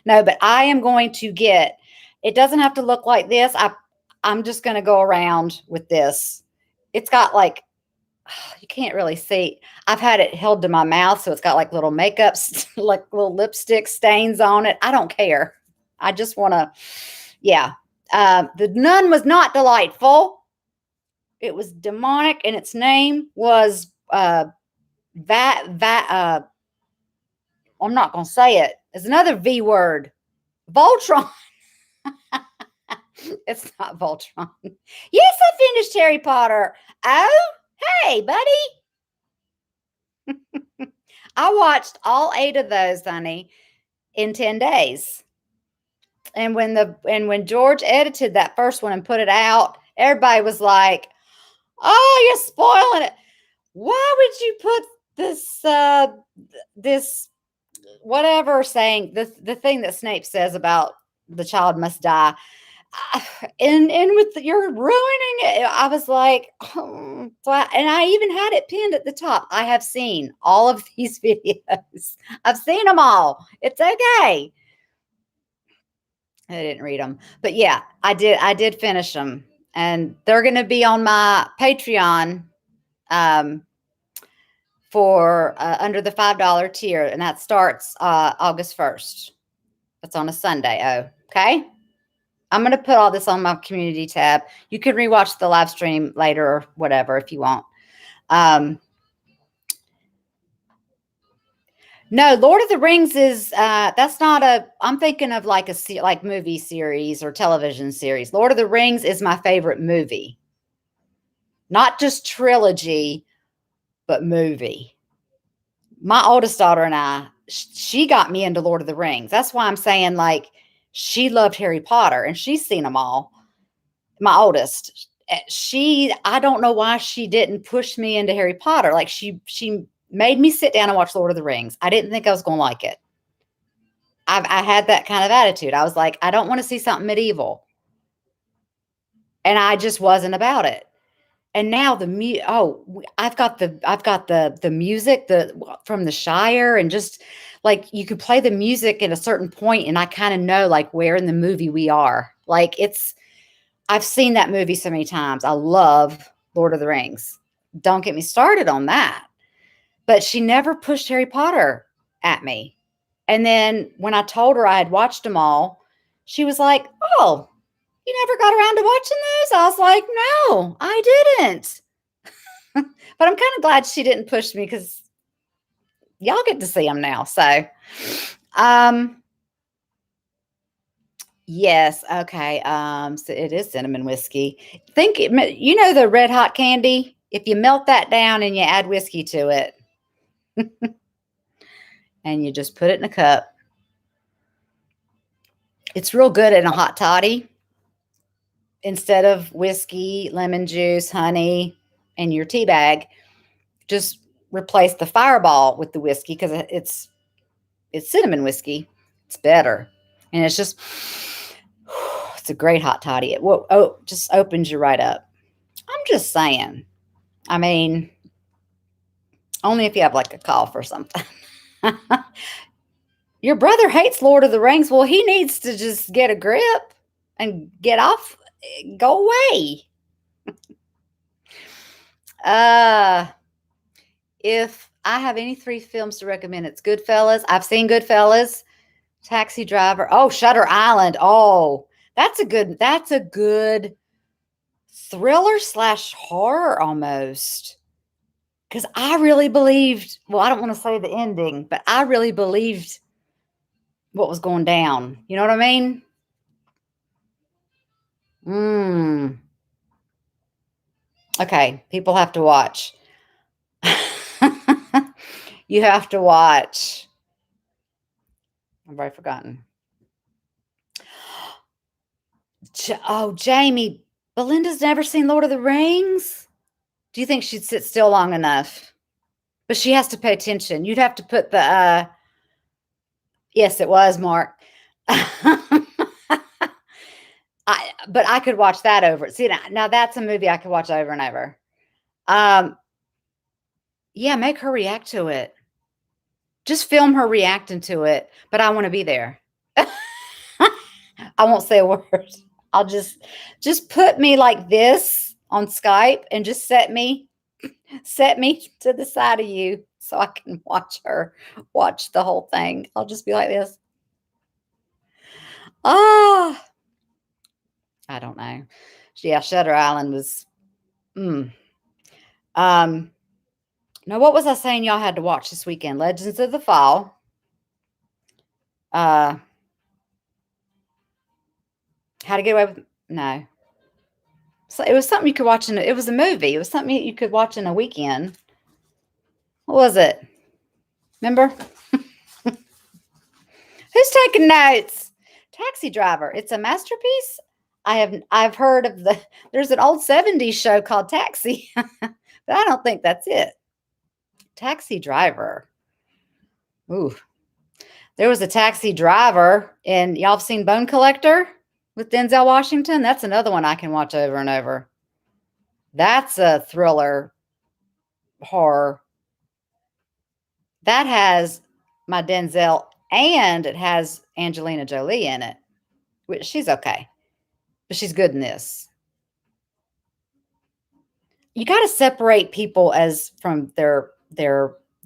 No, but I am going to get. It doesn't have to look like this. I'm just gonna go around with this. It's got like, you can't really see. I've had it held to my mouth, so it's got like little makeup, like little lipstick stains on it. I don't care. I just want to, yeah. The nun was not delightful. It was demonic, and its name was I'm not going to say it. It's another V word. Voltron. It's not Voltron. Yes, I finished Harry Potter. Oh, hey, buddy. I watched all 8 of those, honey, in 10 days. And when George edited that first one and put it out, everybody was like, "Oh, you're spoiling it. Why would you put this whatever saying the thing that Snape says about the child must die?" And you're ruining it. I was like, oh. And I even had it pinned at the top. I have seen all of these videos. I've seen them all. It's okay. I didn't read them, but yeah, I did finish them, and they're going to be on my Patreon for under the $5 tier, and that starts August 1st. That's on a Sunday. Oh, okay. I'm going to put all this on my community tab. You can rewatch the live stream later or whatever if you want. No, Lord of the Rings is that's not I'm thinking of like like movie series or television series. Lord of the Rings is my favorite movie. Not just trilogy, but movie. My oldest daughter and I, she got me into Lord of the Rings. That's why I'm saying like she loved Harry Potter and she's seen them all. My oldest, I don't know why she didn't push me into Harry Potter. Like she made me sit down and watch Lord of the Rings. I didn't think I was going to like it. I had that kind of attitude. I was like, I don't want to see something medieval. And I just wasn't about it. And now I've got the music from the Shire, and just like you could play the music at a certain point and I kind of know like where in the movie we are. Like I've seen that movie so many times. I love Lord of the Rings. Don't get me started on that. But she never pushed Harry Potter at me. And then when I told her I had watched them all, she was like, "Oh, you never got around to watching those?" I was like, "No, I didn't." But I'm kind of glad she didn't push me because y'all get to see them now. So, um, yes, okay. So it is cinnamon whiskey. You know the red hot candy. If you melt that down and you add whiskey to it, and you just put it in a cup, it's real good in a hot toddy. Instead of whiskey, lemon juice, honey, and your tea bag, just replace the Fireball with the whiskey because it's cinnamon whiskey. It's better, and it's just it's a great hot toddy. Just opens you right up. I'm just saying. I mean, only if you have like a cough or something. Your brother hates Lord of the Rings. Well, he needs to just get a grip and get off, go away. Uh, if I have any three films to recommend, it's Goodfellas. I've seen Goodfellas, Taxi Driver. Oh, Shutter Island. Oh, that's a good thriller slash horror almost. Because I really believed, well, I don't want to say the ending, but I really believed what was going down. You know what I mean? Mm. Okay, people have to watch. You have to watch. I've already forgotten. Oh, Jamie, Belinda's never seen Lord of the Rings? Do you think she'd sit still long enough? But she has to pay attention. You'd have to put the yes, it was Mark. But I could watch that over. See, now that's a movie I could watch over and over. Yeah, make her react to it. Just film her reacting to it, but I want to be there. I won't say a word. I'll just put me like this on Skype and just set me to the side of you so I can watch the whole thing. I'll just be like this. Ah, I don't know. Yeah, Shutter Island was. Mm. Um, Now what was I saying? Y'all had to watch this weekend? Legends of the Fall. How to Get Away with No. So it was something you could watch it was a movie. It was something you could watch in a weekend. What was it? Remember? Who's taking notes? Taxi Driver. It's a masterpiece. I've heard of there's an old 70s show called Taxi, but I don't think that's it. Taxi Driver. Ooh. There was a taxi driver in y'all have seen Bone Collector with Denzel Washington? That's another one I can watch over and over. That's a thriller horror. That has my Denzel and it has Angelina Jolie in it, which she's okay, but she's good in this. You got to separate people as from they're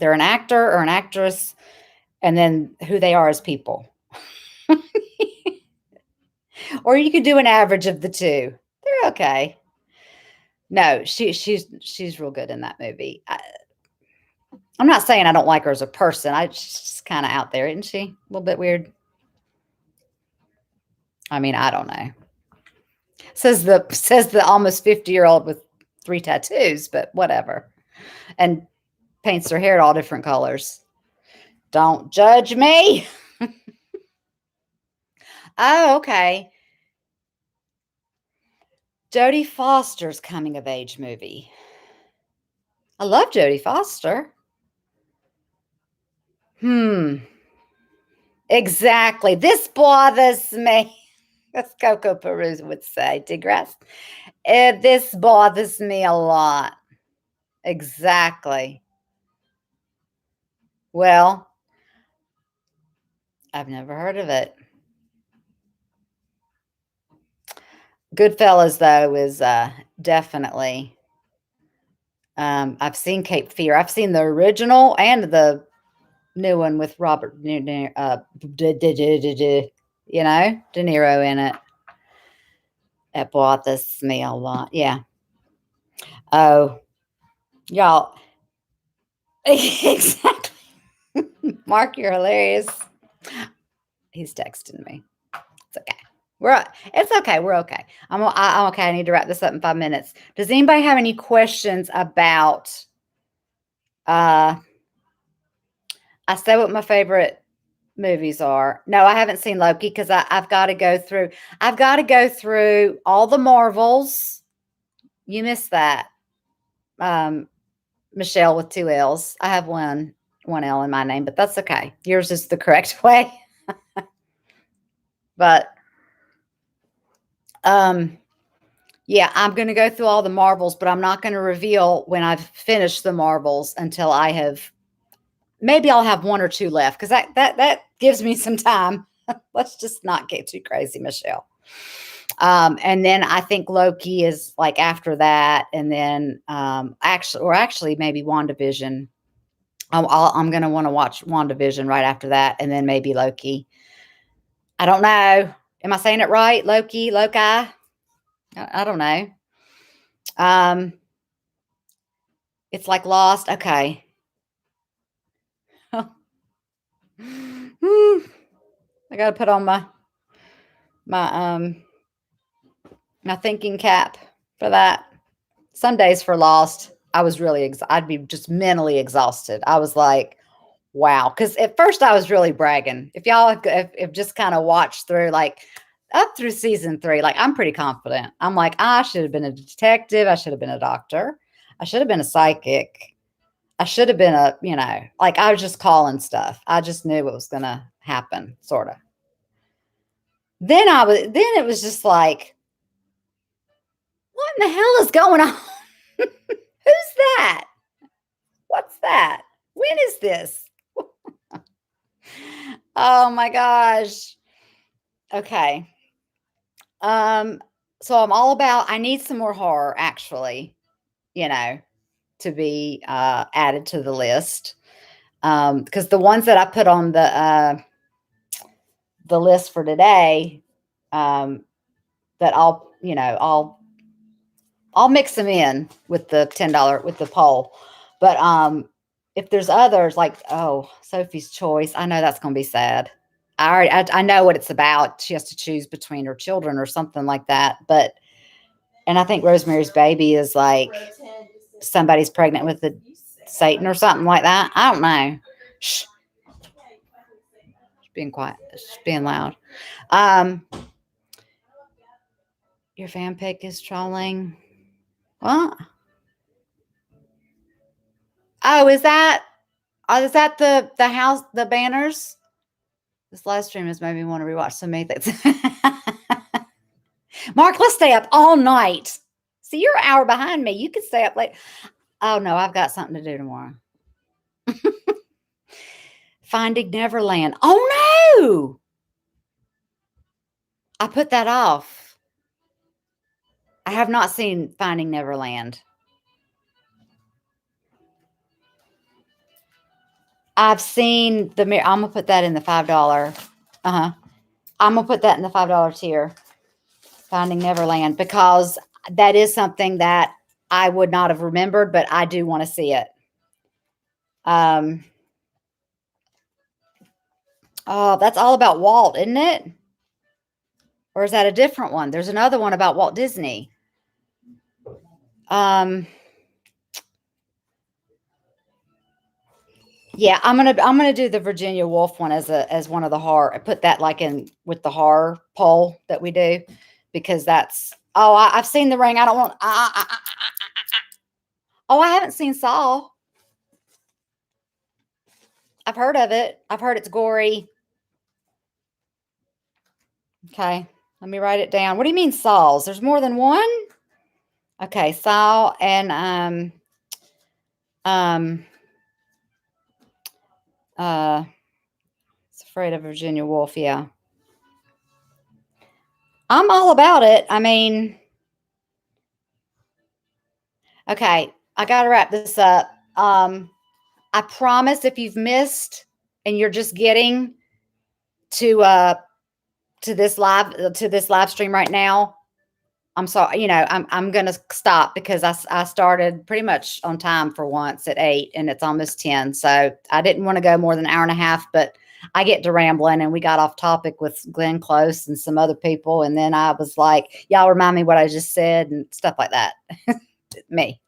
an actor or an actress, and then who they are as people. Or you could do an average of the two. They're okay. No, she's real good in that movie. I'm not saying I don't like her as a person. She's kind of out there, isn't she? A little bit weird. I mean, I don't know. Says the almost 50-year-old with 3 tattoos, but whatever. And paints her hair all different colors. Don't judge me. Oh, okay. Jodie Foster's coming of age movie. I love Jodie Foster. Exactly. This bothers me. As Coco Peru would say, digress. This bothers me a lot. Exactly. Well, I've never heard of it. Goodfellas, though, is definitely. I've seen Cape Fear. I've seen the original and the new one with Robert De Niro in it. That bothers me a lot. Yeah. Oh, y'all. Exactly. Mark, you're hilarious. He's texting me. It's okay. It's okay. We're okay. I'm okay. I need to wrap this up in 5 minutes. Does anybody have any questions about? I said what my favorite movies are. No, I haven't seen Loki because I've got to go through. I've got to go through all the Marvels. You missed that, Michelle with two L's. I have one L in my name, but that's okay. Yours is the correct way. But yeah, I'm going to go through all the Marvels, but I'm not going to reveal when I've finished the Marvels until I have. Maybe I'll have one or two left because that gives me some time. Let's just not get too crazy, Michelle. And then I think Loki is like after that, and then actually maybe WandaVision. I'm going to want to watch WandaVision right after that, and then maybe Loki. I don't know. Am I saying it right? Loki. I don't know. It's like Lost. Okay. I got to put on my my thinking cap for that. Some days for Lost, I was really I'd be just mentally exhausted. I was like, wow, because at first I was really bragging. If y'all if just kind of watched through like up through season 3, like I'm pretty confident. I'm like, I should have been a detective. I should have been a doctor. I should have been a psychic. I should have been like I was just calling stuff. I just knew what was going to happen, sort of. Then it was just like, what in the hell is going on? Who's that? What's that? When is this? Oh my gosh. Okay. So I'm all about, I need some more horror actually, you know, to be added to the list. Because the ones that I put on the list for today, that I'll mix them in with the $10 with the poll. But if there's others like, oh, Sophie's Choice, I know that's going to be sad. I know what it's about. She has to choose between her children or something like that. And I think Rosemary's Baby is like somebody's pregnant with the Satan or something like that. I don't know. Shh. She's being quiet. She's being loud. Your fan pick is trolling. What? Oh, is that the house, the banners? This live stream has made me want to rewatch so many things. Mark, let's stay up all night. See, you're an hour behind me. You can stay up late. Oh no, I've got something to do tomorrow. Finding Neverland. Oh no! I put that off. I have not seen Finding Neverland. I've seen the mirror. I'm gonna put that in the $5. I'm gonna put that in the $5 tier. Finding Neverland, because that is something that I would not have remembered, but I do want to see it. Oh, that's all about Walt, isn't it? Or is that a different one? There's another one about Walt Disney. Yeah, I'm gonna do the Virginia Woolf one as one of the horror. I put that like in with the horror poll that we do, because that's I've seen The Ring. I don't want. Oh, I haven't seen Saw. I've heard of it. I've heard it's gory. Okay, let me write it down. What do you mean Saws? There's more than one? Okay, Saw and it's Afraid of Virginia Woolf. Yeah, I'm all about it. I mean, okay, I gotta wrap this up. I promise if you've missed and you're just getting to this live stream right now, I'm sorry, I'm gonna stop because I started pretty much on time for once at 8 and it's almost 10. So I didn't want to go more than an hour and a half, but I get to rambling and we got off topic with Glenn Close and some other people. And then I was like, y'all remind me what I just said and stuff like that. Me.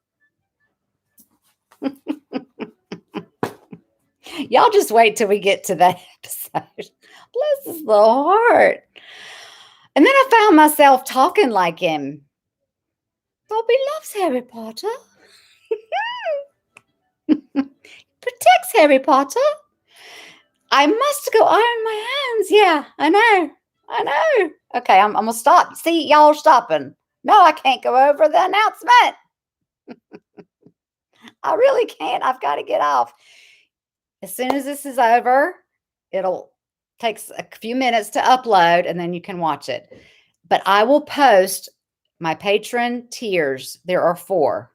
Y'all just wait till we get to that episode. Bless his little heart. And then I found myself talking like him. Bobby loves Harry Potter. Protects Harry Potter. I must go iron my hands. Yeah, I know. Okay, I'm going to stop. See, y'all are stopping. No, I can't go over the announcement. I really can't. I've got to get off. As soon as this is over, it'll take a few minutes to upload and then you can watch it. But I will post my patron tiers. There are 4.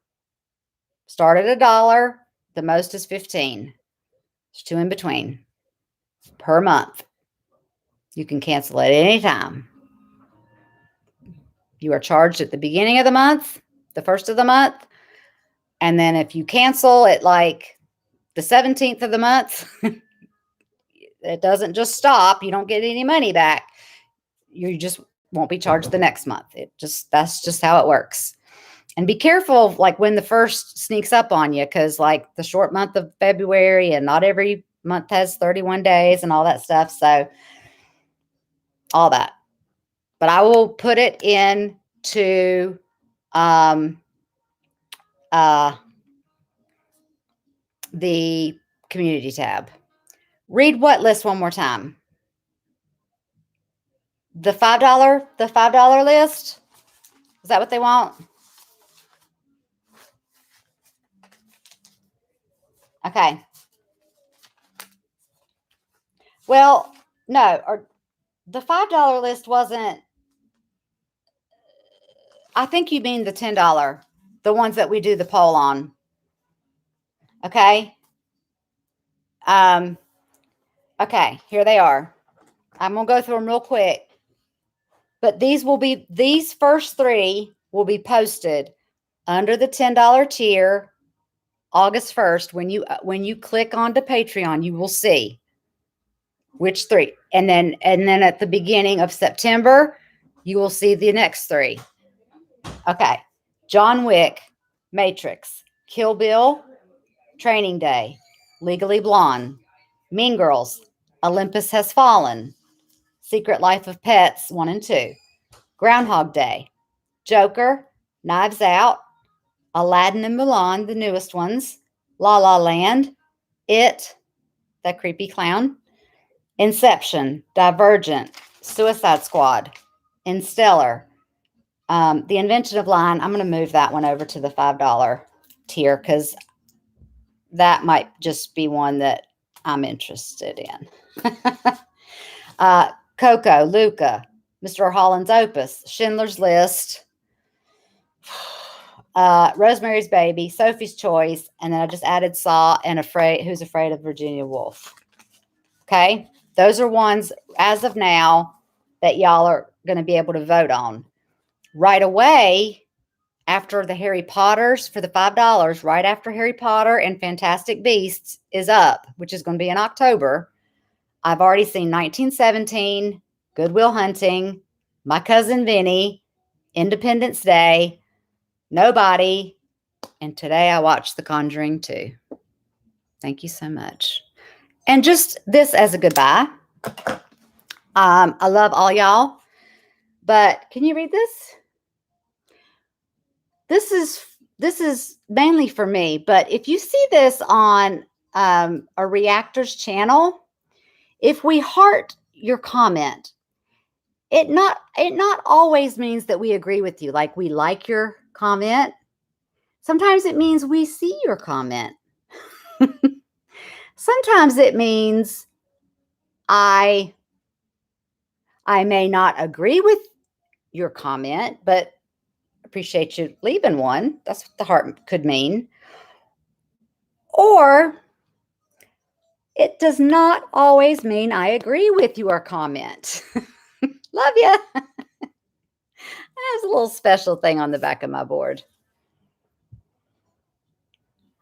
Start at $1. The most is 15. There's 2 in between per month. You can cancel at any time. You are charged at the beginning of the month, the first of the month. And then if you cancel at like the 17th of the month, it doesn't just stop. You don't get any money back. You just won't be charged the next month. That's just how it works. And be careful, like when the first sneaks up on you, because like the short month of February and not every month has 31 days and all that stuff. So all that. But I will put it into the community tab. Read what list one more time? The $5 list? Is that what they want? Okay. Well, no, or the $5 list wasn't. I think you mean the $10, the ones that we do the poll on. Okay. Okay, here they are. I'm going to go through them real quick. But these first 3 will be posted under the $10 tier August 1st. When you click onto Patreon, you will see which 3. And then at the beginning of September, you will see the next 3. Okay. John Wick, Matrix, Kill Bill, Training Day, Legally Blonde, Mean Girls, Olympus Has Fallen, Secret Life of Pets 1 and 2, Groundhog Day, Joker, Knives Out, Aladdin and Mulan, the newest ones, La La Land, It, that creepy clown, Inception, Divergent, Suicide Squad, Interstellar, The Invention of Lying. I'm going to move that one over to the $5 tier because that might just be one that I'm interested in. Coco, Luca, Mr. Holland's Opus, Schindler's List, Rosemary's Baby, Sophie's Choice, and then I just added Saw and Who's Afraid of Virginia Woolf. Okay, those are ones as of now that y'all are going to be able to vote on right away after the Harry Potters for the $5. Right after Harry Potter and Fantastic Beasts is up, which is going to be in October. I've already seen 1917, Good Will Hunting, My Cousin Vinny, Independence Day, Nobody, and today I watched The Conjuring 2. Thank you so much. And just this as a goodbye. I love all y'all, but can you read this? This is mainly for me, but if you see this on a reactor's channel, if we heart your comment, it not always means that we agree with you, like we like your comment. Sometimes it means we see your comment. Sometimes it means I may not agree with your comment, but appreciate you leaving one. That's what the heart could mean. Or It does not always mean I agree with your comment. Love ya. There's a little special thing on the back of my board.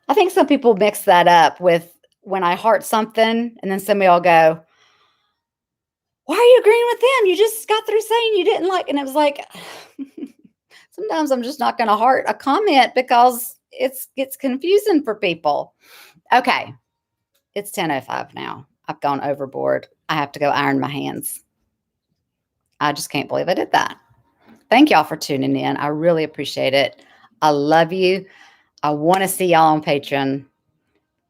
I think some people mix that up with when I heart something and then somebody will go, why are you agreeing with them? You just got through saying you didn't like, and it was like, sometimes I'm just not going to heart a comment because gets confusing for people. Okay. It's 10:05 now. I've gone overboard. I have to go iron my hands. I just can't believe I did that. Thank y'all for tuning in. I really appreciate it. I love you. I want to see y'all on Patreon.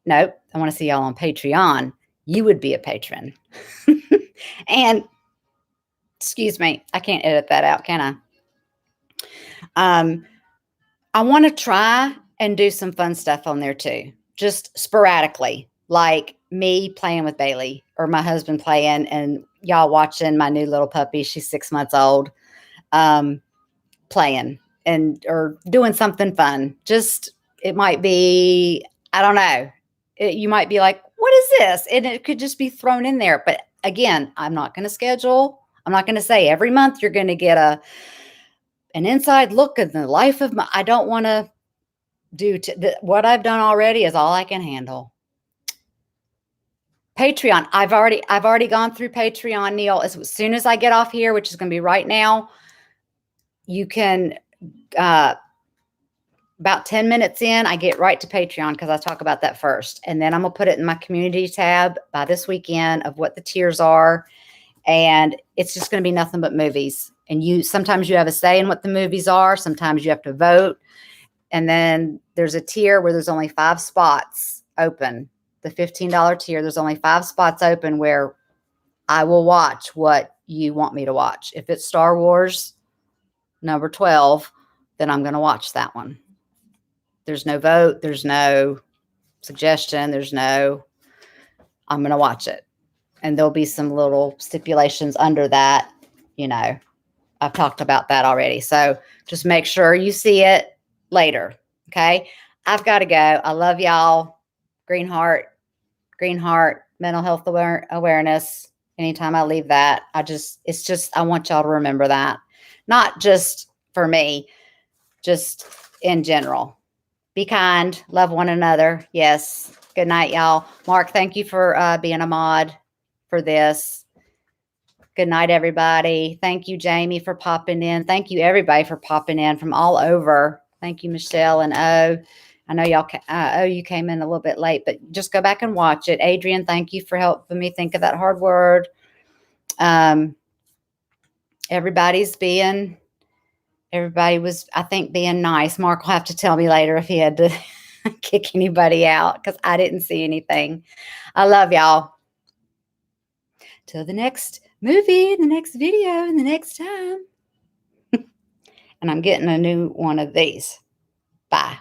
Nope, I want to see y'all on Patreon. You would be a patron. And excuse me, I can't edit that out, can I? I want to try and do some fun stuff on there too, just sporadically, like me playing with Bailey or my husband playing and y'all watching my new little puppy. She's 6 months old, playing and or doing something fun. Just it might be, I don't know. You might be like, what is this? And it could just be thrown in there. But again, I'm not going to schedule. I'm not going to say every month you're going to get an inside look at the life of I don't want to do what I've done already is all I can handle. Patreon. I've already gone through Patreon, Neil. As soon as I get off here, which is going to be right now, you can, about 10 minutes in, I get right to Patreon because I talk about that first. And then I'm going to put it in my community tab by this weekend of what the tiers are. And it's just going to be nothing but movies. And sometimes you have a say in what the movies are. Sometimes you have to vote. And then there's a tier where there's only 5 spots open. The $15 tier, there's only 5 spots open where I will watch what you want me to watch. If it's Star Wars number 12, then I'm going to watch that one. There's no vote. There's no suggestion. I'm going to watch it. And there'll be some little stipulations under that. I've talked about that already. So just make sure you see it later. Okay. I've got to go. I love y'all. Green heart, mental health awareness. Anytime I leave that, I want y'all to remember that. Not just for me, just in general. Be kind, love one another. Yes. Good night, y'all. Mark, thank you for being a mod for this. Good night, everybody. Thank you, Jamie, for popping in. Thank you, everybody, for popping in from all over. Thank you, Michelle and O. I know y'all, you came in a little bit late, but just go back and watch it. Adrian, thank you for helping me think of that hard word. Everybody was, I think, being nice. Mark will have to tell me later if he had to kick anybody out because I didn't see anything. I love y'all. Till the next movie, the next video, and the next time. And I'm getting a new one of these. Bye.